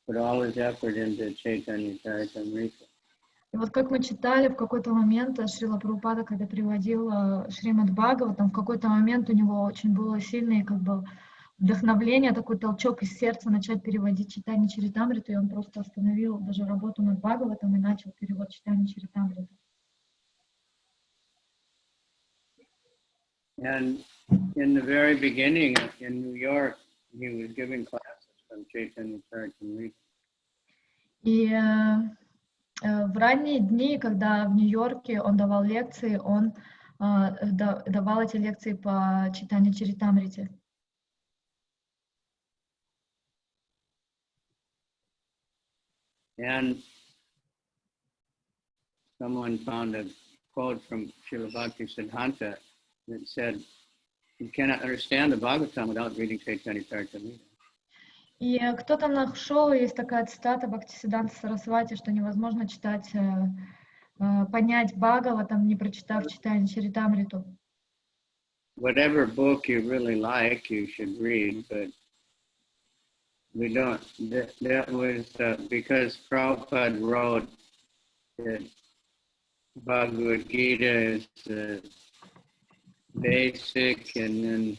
put all his effort into Chaitanya Charitamrita. И вот как мы читали, в какой-то момент Срила Прабхупада, когда приводил Шримад Бхагаватам, в какой-то момент у него очень было сильное как бы вдохновление, такой толчок из сердца начать переводить Читание Чаритамриту, и он просто остановил даже работу над Бхагаватом и начал перевод Читания Чаритамриты. And in the very beginning in New York, he was giving classes from Chaitanya Charitamrita. И в ранние дни, когда в Нью-Йорке он давал лекции, он давал эти лекции по Читанию Чаритамрите. And someone found a quote from Srila Bhaktisiddha that said, you cannot understand the Bhagavatam without reading Chaitanya Charitamrita. И кто-то нашел, есть такая цитата Бхактисиддха Сарасвати, что невозможно читать, понять Бхагаватам, не прочитав Читание Чаритамриту. Whatever book you really like, you should read, but we don't. That was because Prabhupada wrote that Bhagavad Gita is basic, and then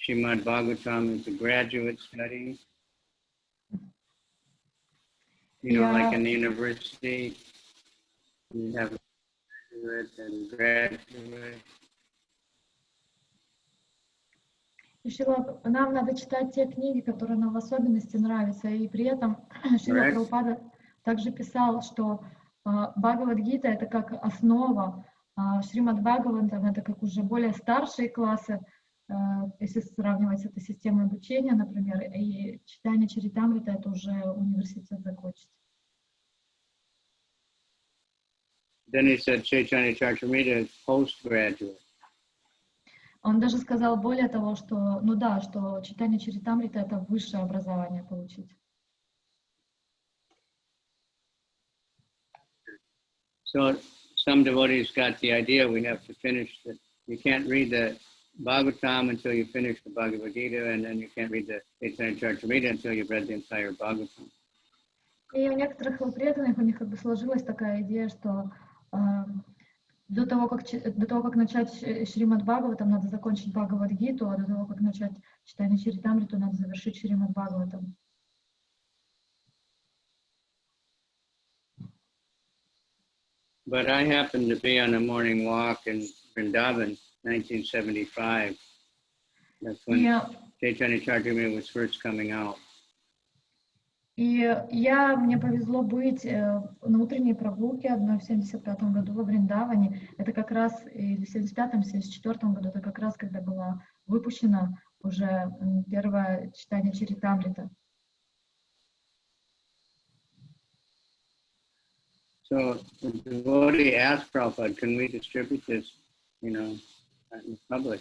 Srimad Bhagavatam is a graduate study. You know, like in the university, you have graduate and graduate. Нам надо читать те книги, которые нам в особенности нравятся, и при этом Шрила Прабхупада также писал, что Бхагават Гита это как основа, Шримад Бхагаватам это как уже более старшие классы, если сравнивать с этой системой обучения, например, и Читание Чаритамрита это уже университет закончить. Then he said Chaitanya Charitamrita is postgraduate. Он даже сказал более того, что, ну да, что Читание Чаритамрита это высшее образование получить. So some devotees got the idea we have to finish that you can't read the Bhagavatam until you finish the Bhagavad Gita, and then you can't read the Chaitanya Charitamrita until you've read the entire Bhagavatam. И у некоторых преданных у них как бы сложилась такая идея, что до того, как начать Шримад Бхагаватам, надо закончить Бхагават Гиту, а до того, как начать Читание Чаритамриту, надо завершить Шримад Бхагаватам. But I happened to be on a morning walk in Vrindavan, 1975. That's when Chaitanya Charitamrita was first coming out. И мне повезло быть на утренней прогулке одной в 75-м году во Вриндаване. Это как раз, или в 75-м, 74-м году, это как раз, когда была выпущена уже первое читание Чаритамрита. So the devotee asked Prabhupada, can we distribute this, in public?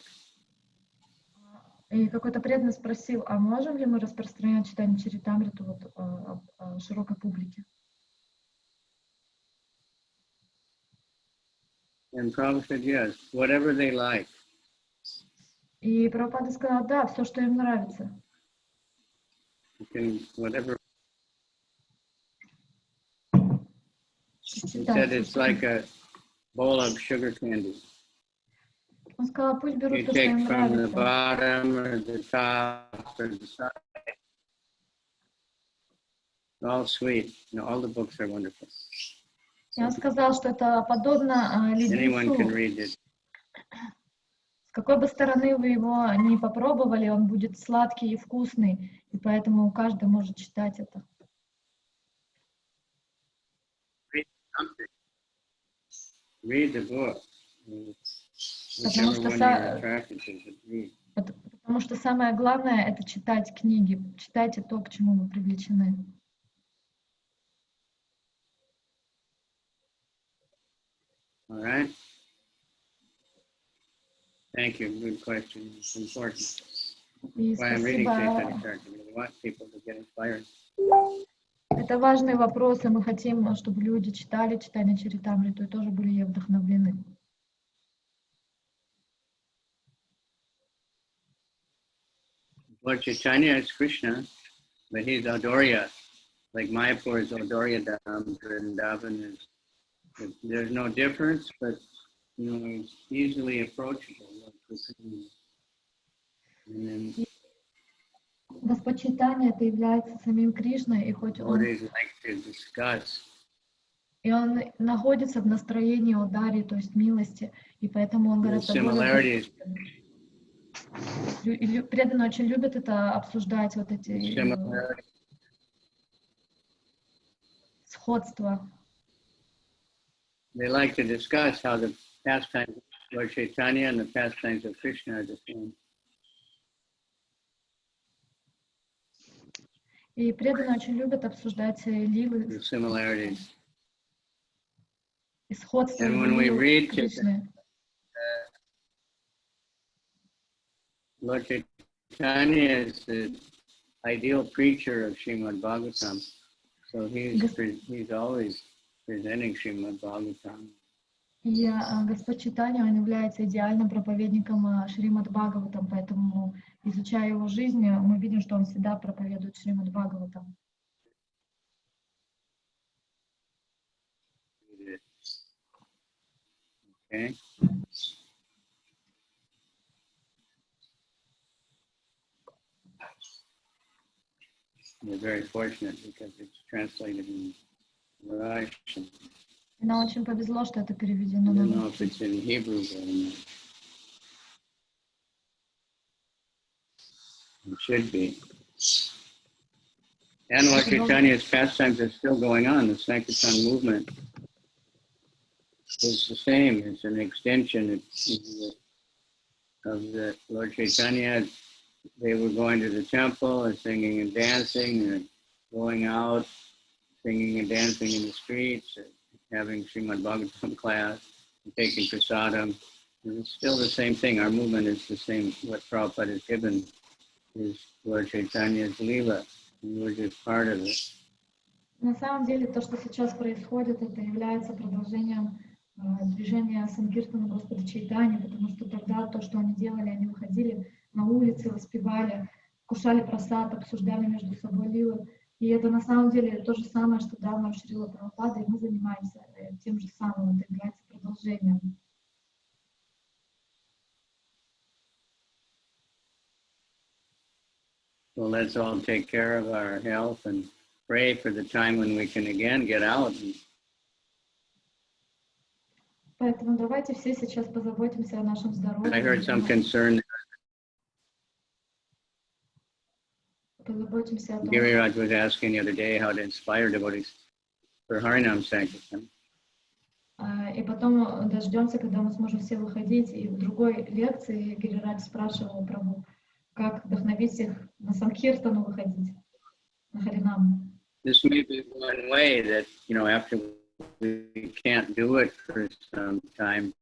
И какой-то преданный спросил, а можем ли мы распространять читание Чаритамриту широкой публике? And Prabhupada said, yes, whatever they like. И Прабхупада сказал, да, все, что им нравится. You can, whatever. He said it's like a bowl of sugar candy. Он сказал, пусть берут You то, что take им from the нравится. bottom or the top or the side. All sweet. All the books are wonderful. И он сказал, что это подобно Anyone can леденцу. read it. С какой бы стороны вы его не попробовали, он будет сладкий и вкусный, и поэтому каждый может читать это. Read the book. Потому что самое главное — это читать книги. Читайте то, к чему вы привлечены. All right. Thank you. Good question. It's important. И Why I'm reading спасибо. Chaitanya Charitamrita. I want people to get inspired. Это важные вопросы. Мы хотим, чтобы люди читали читание Чаритамриту и тоже были ей вдохновлены. Lord Chaitanya is Krishna, but he's Adorya. Like Mayapur is Adorya Dham, Vrindavan is. There's no difference, but it's easily approachable. And then Господь Чайтанья это является самим Кришной, и хоть он, и он находится в настроении Одари, то есть милости, и поэтому он гораздо более... Преданные очень любят это обсуждать, вот эти сходства. They like to discuss how the pastimes of Lord Chaitanya and the pastimes of Krishna are the same. И преданные очень любят обсуждать лилы и сходства лилы Кришны. Lord Chaitanya is the ideal preacher of Srimad Bhagavatam, so he's always presenting Srimad Bhagavatam. И Господь Чайтанья, он является идеальным проповедником Шримад Бхагаватам, поэтому, изучая его жизнь, мы видим, что он всегда проповедует Шримад Бхагаватам. Okay. We're very fortunate because it's translated in Russian. Нам очень повезло, что это переведено на русский. It's in Hebrew, it should be. And Lord Chaitanya's pastimes are still going on. The Sankirtan movement is the same. It's an extension of the Lord Chaitanya. They were going to the temple and singing and dancing and going out, singing and dancing in the streets, and having Srimad Bhagavatam class, and taking prasadam. And it's still the same thing. Our movement is the same. What Prabhupada has given is Lord Chaitanya's Leela, and we're just part of it. На самом деле, то, что сейчас происходит, это является продолжением движения санкиртана Господа Чайтаньи, потому что тогда то, что они делали, они выходили на улицы, воспевали, кушали прасад, обсуждали между собой лилы. И это на самом деле то же самое, что дал нам Шрила Прабхупада, и мы занимаемся тем же самым, это является продолжением. So let's all take care of our health and pray for the time when we can again get out. Поэтому давайте все сейчас позаботимся о нашем здоровье. I heard some concern. Позаботимся о том. Giriraj was asking the other day how to inspire devotees for Harinam Sankirtan. И потом дождемся, когда мы сможем все выходить. И в другой лекции Гирирадж спрашивал Прабху, как вдохновить их на санкиртану выходить, на Харинам. This may be one way that, after we can't do it for some time,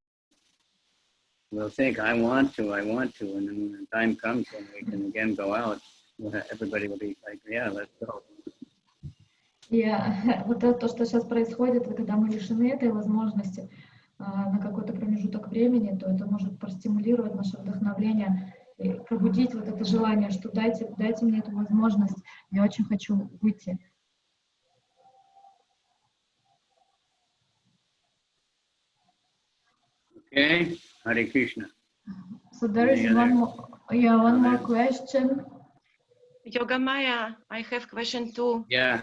we'll think, I want to, and then when the time comes when we can again go out, everybody will be like, yeah, let's go. И вот это то, что сейчас происходит, когда мы лишены этой возможности на какой-то промежуток времени, то это может простимулировать наше вдохновление и пробудить вот это желание, что дайте мне эту возможность, я очень хочу выйти. Okay, Hare Krishna. So there is one more question. Yoga Maya, I have question too. Yeah.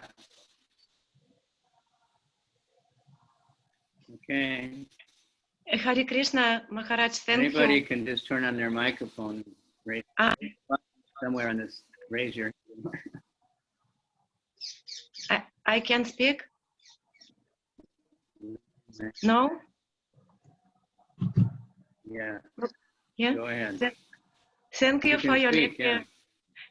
Okay. Hare Krishna, Maharaj, thank Anybody you. can just turn on their microphone. Raise somewhere on this. Raise your. I can speak? No? Yeah. Yeah. Go ahead. Thank you for your speak, lecture.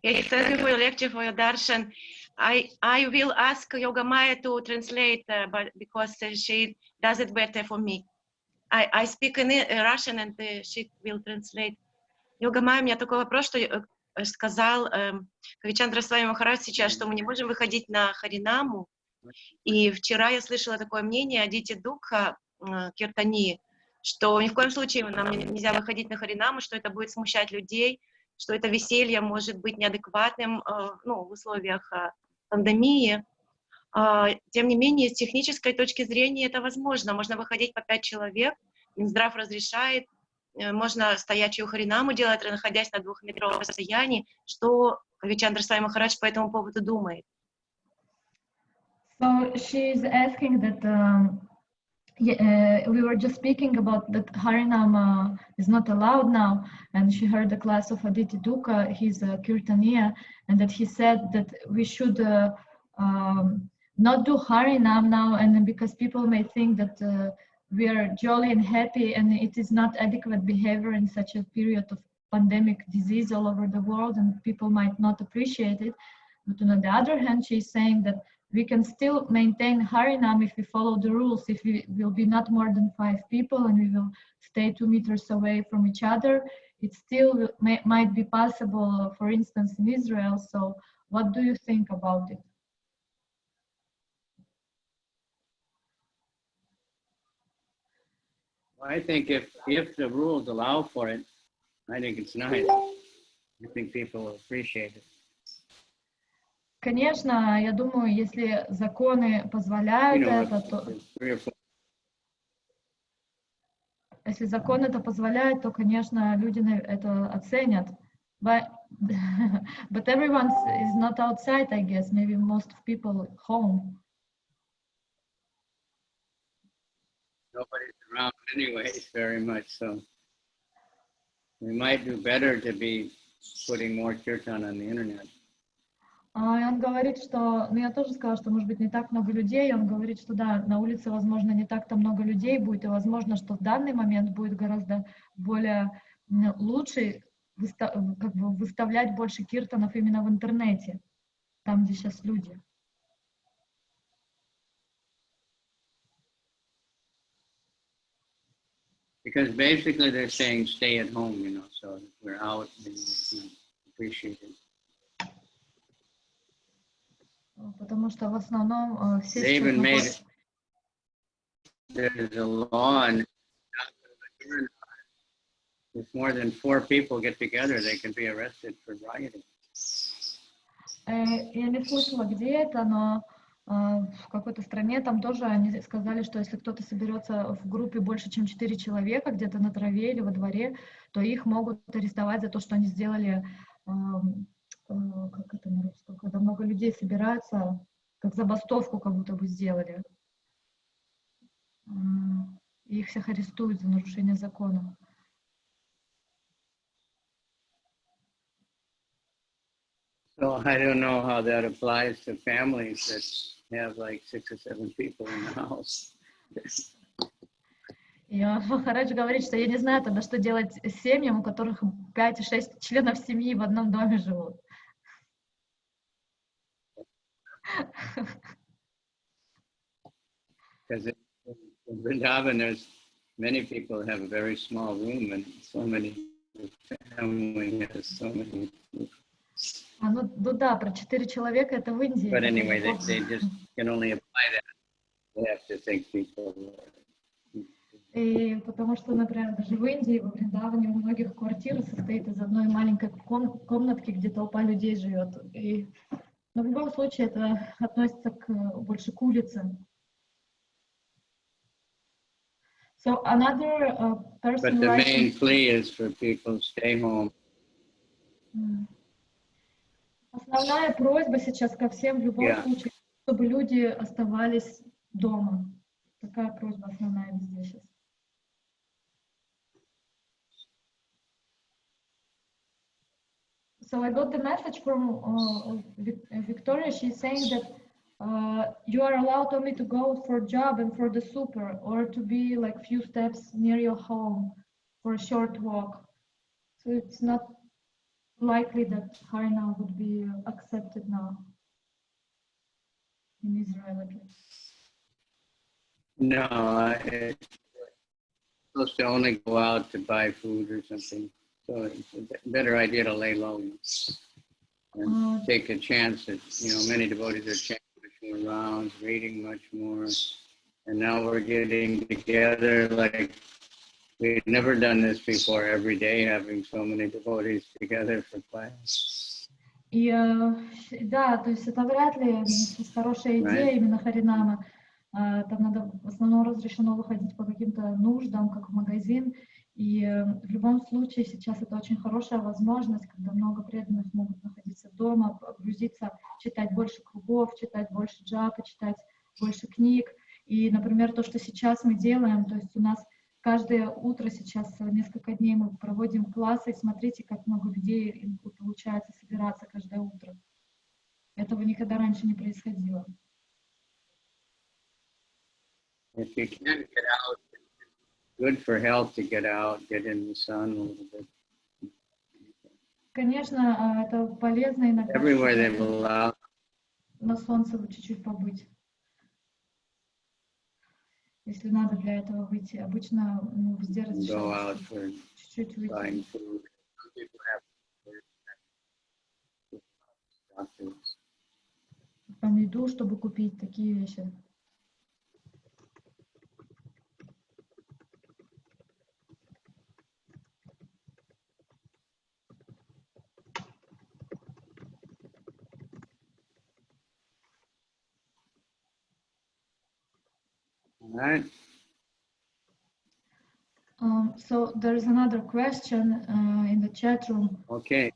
Yes, thank you for your lecture, for your darshan. I will ask Yoga Maya to translate, but because she does it better for me. I speak in Russian, and she will translate. Yoga Maya, у меня такой вопрос, что сказал Кавичандра Свами Махарадж сейчас, что мы не можем выходить на Харинаму. И вчера я слышала такое мнение о Дите Дукха Киртани, что ни в коем случае нам нельзя выходить на Харинаму, что это будет смущать людей, что это веселье может быть неадекватным в условиях пандемии. Тем не менее, с технической точки зрения это возможно. Можно выходить по 5 человек, Минздрав разрешает, можно стоячую Харинаму делать, находясь на 2-метровом расстоянии. Что Кавичандра Свами Махарадж по этому поводу думает? So she is asking that we were just speaking about that Harinam is not allowed now, and she heard the class of Aditi Dukkha, he's a Kirtaniya, and that he said that we should not do Harinam now, and because people may think that we are jolly and happy, and it is not adequate behavior in such a period of pandemic disease all over the world, and people might not appreciate it. But on the other hand, she's saying that we can still maintain Harinam if we follow the rules, if we will be not more than 5 people and we will stay 2 meters away from each other. It still might be possible, for instance, in Israel. So what do you think about it? Well, I think if the rules allow for it, I think it's nice. I think people will appreciate it. Конечно, я думаю, если законы позволяют это, то если закон это позволяет, то, конечно, люди это оценят. But everyone is not outside, I guess. Maybe most of people home. Nobody's around anyways very much, so we might do better to be putting more kirtan on the internet. И он говорит, что, я тоже сказала, что может быть не так много людей, он говорит, что да, на улице, возможно, не так-то много людей будет, и возможно, что в данный момент будет гораздо более лучше выставлять больше киртанов именно в интернете, там, где сейчас люди. Because basically they're saying stay at home, so if we're out, they appreciate it. Потому что в основном все сейчас there's a law, and if more than 4 people get together, they can be arrested for rioting. Я не слышала, где это, но в какой-то стране там тоже они сказали, что если кто-то соберется в группе больше, чем 4 человека, где-то на траве или во дворе, то их могут арестовать за то, что они сделали, как это на русском, когда много людей собираются, как забастовку как будто бы сделали. И их всех арестуют за нарушение закона. So I don't know how that applies to families that have like 6 or 7 people in the house. И Махарадж говорит, что я не знаю тогда, что делать с семьям, у которых 5-6 членов семьи в одном доме живут. Because in Vrindavan, there's many people have a very small room, and so many family has so many. Ну да, про 4 человека это в Индии. But anyway, they just can only apply that. They have to think people. И потому что, например, даже в Индии, во Вриндаване у многих квартира состоит из одной маленькой комнатки, где толпа людей живет. Но в любом случае это относится больше к улице. So another person. But the main plea is for people to stay home. Основная просьба сейчас ко всем в любом случае, чтобы люди оставались дома. Такая просьба основная везде сейчас. So I got the message from Victoria. She's saying that you are allowed only to go for job and for the super, or to be like few steps near your home for a short walk. So it's not likely that Harinam would be accepted now in Israel at least. No, it's supposed to only go out to buy food or something. So it's a better idea to lay low and take a chance that, many devotees are changing more rounds, reading much more. And now we're getting together like we've never done this before, every day having so many devotees together for class. И да, то есть это вряд ли хорошая идея именно Харинама. Там надо в основном разрешено выходить по каким-то нуждам, как в магазин. И в любом случае сейчас это очень хорошая возможность, когда много преданных могут находиться дома, погрузиться, читать больше кругов, читать больше джапы, читать больше книг. И, например, то, что сейчас мы делаем, то есть у нас каждое утро сейчас несколько дней мы проводим классы, и смотрите, как много людей получается собираться каждое утро. Этого никогда раньше не происходило. If you can get out, it's good for health to get out, get in the sun a little bit. Конечно, это полезно иногда. Everywhere they will allow. На солнце чуть-чуть побыть. Если надо для этого выйти, обычно везде разрешают чуть-чуть выйти. Там еду, чтобы купить такие вещи. Right. So there is another question in the chat room. Okay.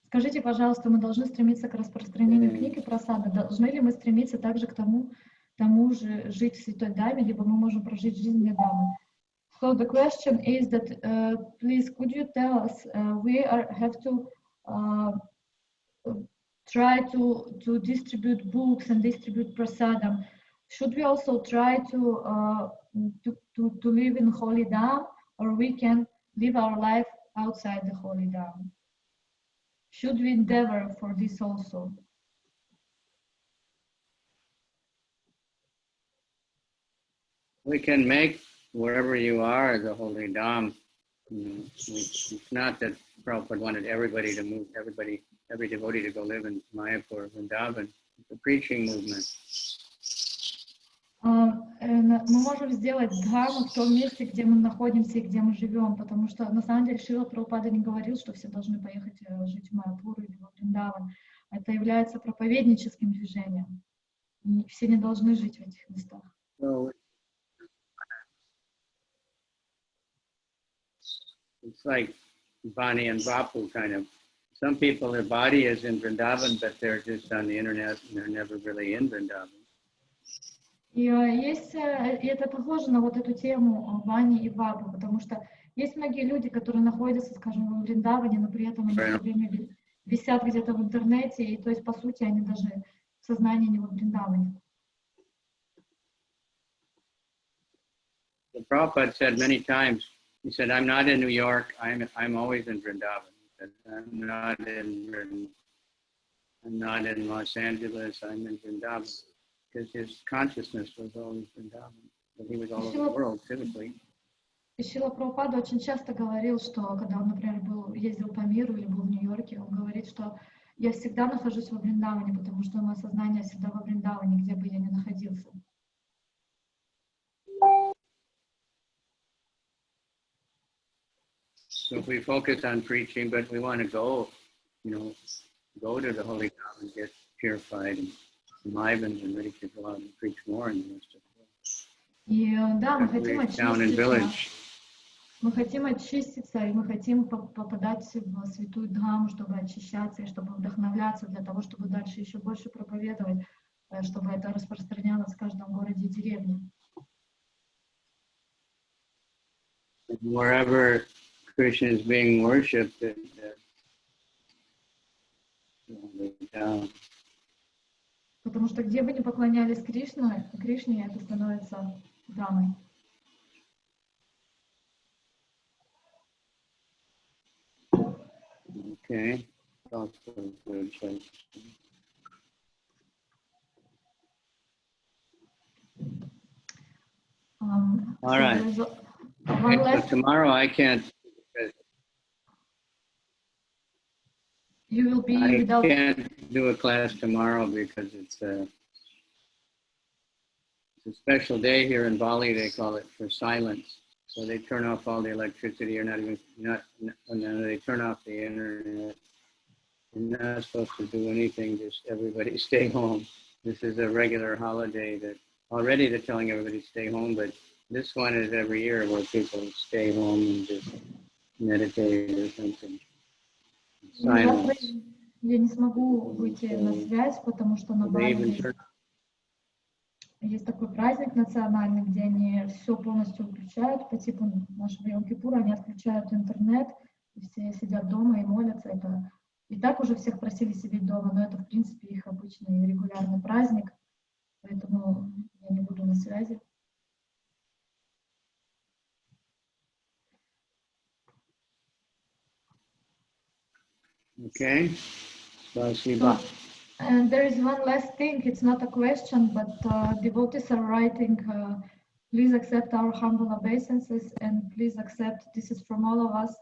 Скажите, пожалуйста, мы должны стремиться к распространению книг и просада. Должны ли мы стремиться также к тому же жить в святой даме, либо мы можем прожить жизнь для дамы? So the question is that, please, could you tell us, we have to try to distribute books and distribute prasadam. Should we also try to live in holy dham, or we can live our life outside the holy dham? Should we endeavor for this also? We can make wherever you are the holy dham. It's not that Prabhupada wanted everybody to move, every devotee to go live in Mayapur, Vrindavan. It's a preaching movement. Мы можем сделать дхарму в том месте, где мы находимся и где мы живем, потому что на самом деле Шрила Прабхупада не говорил, что все должны поехать жить в Майяпур или во Вриндаван. Это является проповедническим движением. И все не должны жить в этих местах. It's like Bani and Bapu kind of. Some people, their body is in Vrindavan, but they're just on the internet and they're never really in Vrindavan. И это похоже на вот эту тему Бани и Бабу, потому что есть многие люди, которые находятся, скажем, во Вриндаване, но при этом они все время висят где-то в интернете, и то есть, по сути, они даже в сознании не во Вриндаване. Prabhupada said many times, he said, I'm not in New York, I'm always in Vrindavan. He said, I'm not in Los Angeles, I'm in Vrindavan. because his consciousness was always Vrindavan, but he was all over the world physically. И Шрила Прабхупада очень часто говорил, что когда он, например, ездил по миру или был в Нью-Йорке, он говорит, что я всегда нахожусь во Вриндаване, потому что мое сознание всегда во Вриндаване, где бы я ни находился. So if we focus on preaching, but we want to go, go to the Holy Town and get purified and enlivened and ready to go out and preach more in the rest of the world. И да, мы хотим очиститься. Мы хотим очиститься, и мы хотим попадать в святую Дхаму, чтобы очищаться и чтобы вдохновляться для того, чтобы дальше еще больше проповедовать, чтобы это распространялось в каждом городе и деревне. Wherever Krishna is being worshipped, Потому что где бы ни поклонялись Кришне, это становится Дхамой. Okay. Also good choice. All right. So tomorrow I can't. You will be I without. can't do a class tomorrow because it's a special day here in Bali. They call it for silence. So they turn off all the electricity. They turn off the internet. You're not supposed to do anything. Just everybody stay home. This is a regular holiday that already they're telling everybody to stay home, but this one is every year where people stay home and just meditate or something. Silence. Я не смогу выйти на связь, потому что на Бали есть такой праздник национальный, где они все полностью выключают, по типу нашего Йом-Кипура, они отключают интернет, и все сидят дома и молятся. Это и так уже всех просили сидеть дома, но это, в принципе, их обычный регулярный праздник, поэтому я не буду на связи. Okay. Spasiba. And there is one last thing, it's not a question, but devotees are writing, please accept our humble obeisances and please accept, this is from all of us,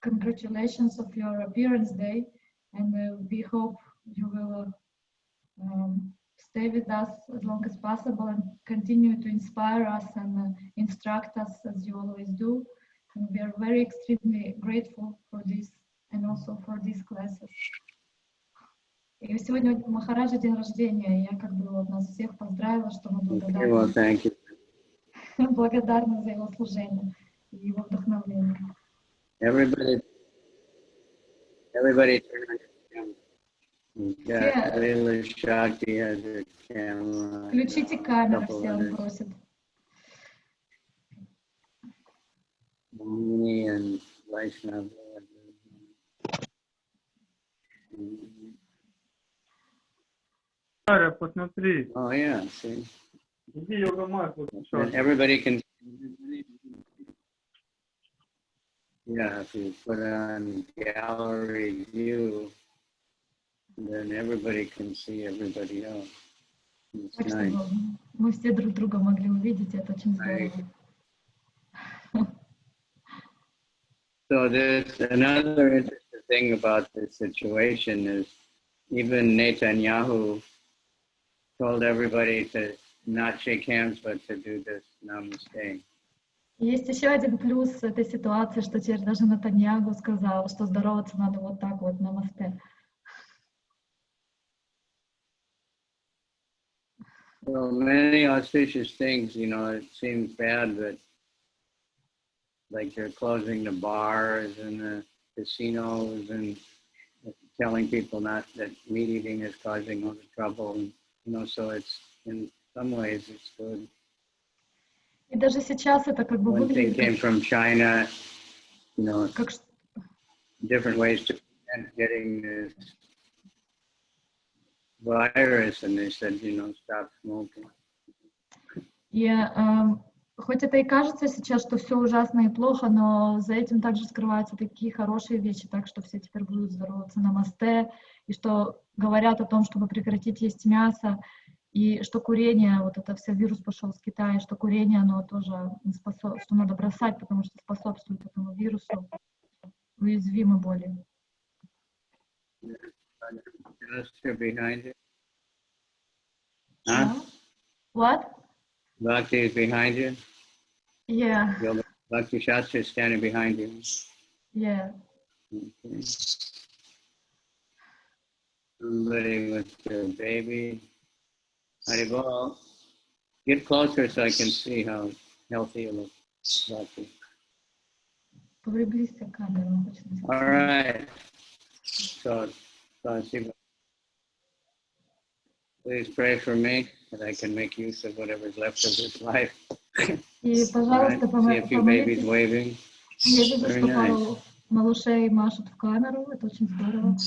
congratulations of your appearance day, and we hope you will stay with us as long as possible and continue to inspire us and instruct us as you always do. And we are very extremely grateful for this and also for these classes. И сегодня у Махараджа день рождения, и я как бы вот нас всех поздравила, что мы благодарны. Благодарны за его служение и его вдохновление. Everybody turn on your camera. Включите камеру, все он просит. And Vaishnava. Посмотри. Oh yeah, see. Иди йога-майя, Everybody can. Yeah, if you put on gallery view, then everybody can see everybody else. It's Так nice. что мы все друг друга могли увидеть, это очень здорово. So there's another interesting thing about this situation is even Netanyahu told everybody to not shake hands, but to do this namaste. Есть еще один плюс этой ситуации, что теперь даже Нетаньяху сказал, что здороваться надо вот так вот, намасте. So many auspicious things, it seems bad, but like they're closing the bars and the casinos and telling people not that meat eating is causing all the trouble. And, so it's, in some ways, it's good. И даже сейчас это как бы One thing выглядит came from China, как... different ways to prevent getting this virus, and they said, stop smoking. И хоть это и кажется сейчас, что все ужасно и плохо, но за этим также скрываются такие хорошие вещи, так что все теперь будут здороваться намасте, и что говорят о том, чтобы прекратить есть мясо. И что курение, вот это вся вирус пошел с Китая, что курение, оно тоже что надо бросать, потому что способствует этому вирусу, уязвимы более. Behind you. Huh? What? Bhakti is behind you. Yeah. Bhakti Shastra is standing behind you. Yeah. Okay. Somebody with a baby. Haribol. Get closer so I can see how healthy you look. Bhakti. Приблизься к камеру. All right. So please pray for me that I can make use of whatever's left of this life. И, пожалуйста, See a few babies waving. Я вижу, Very что nice. пару малышей машут в камеру, это очень здорово.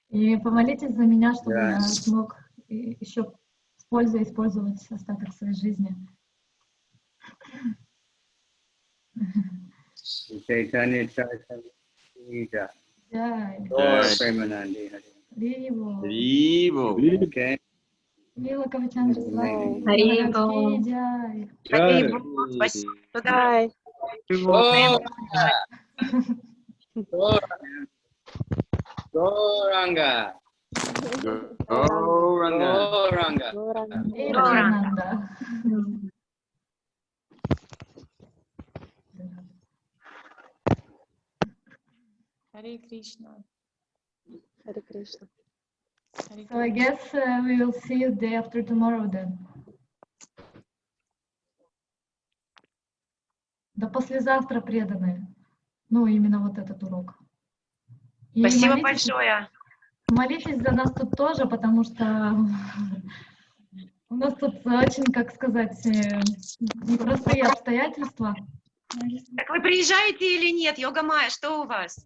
И помолитесь за меня, чтобы я смог еще с пользой использовать остаток своей жизни. Chaitanya Charitamrita. Jai. Or Premanandi. Риву. Okay. Лекция Кавичандра Свами Харибол. Махараджа. Харибол. Спасибо. Дай. Goranga. Goranga. Нанда. Харе Кришна. Харе Кришна. So I guess we will see you day after tomorrow then. До послезавтра, преданные. Ну, именно вот этот урок. И Спасибо молитесь, большое. молитесь за нас тут тоже, потому что у нас тут очень, как сказать, непростые обстоятельства. Так вы приезжаете или нет? Йога Майя, что у вас?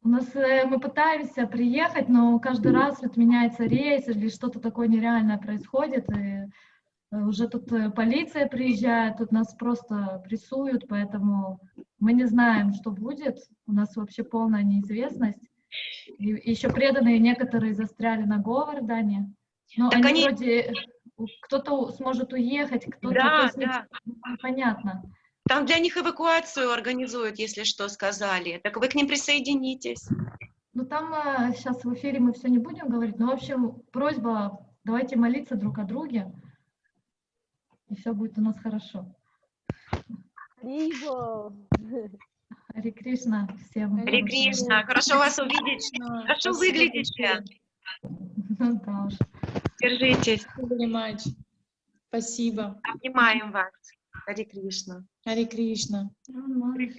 У нас мы пытаемся приехать, но каждый раз отменяется рейс или что-то такое нереальное происходит. И уже тут полиция приезжает, тут нас просто прессуют, поэтому мы не знаем, что будет. У нас вообще полная неизвестность. И еще преданные некоторые застряли на Говардане. Но Так они вроде... Кто-то сможет уехать, кто-то... Да, то есть да. непонятно. Там для них эвакуацию организуют, если что, сказали. Так вы к ним присоединитесь. Ну там сейчас в эфире мы все не будем говорить, но в общем просьба, давайте молиться друг о друге, и все будет у нас хорошо. Харе Кришна всем. Харе Кришна, хорошо вас увидеть. Хорошо выглядите. Ну да уж. Держитесь. Спасибо. Обнимаем вас. Харе Кришна. Харе Кришна. Он может.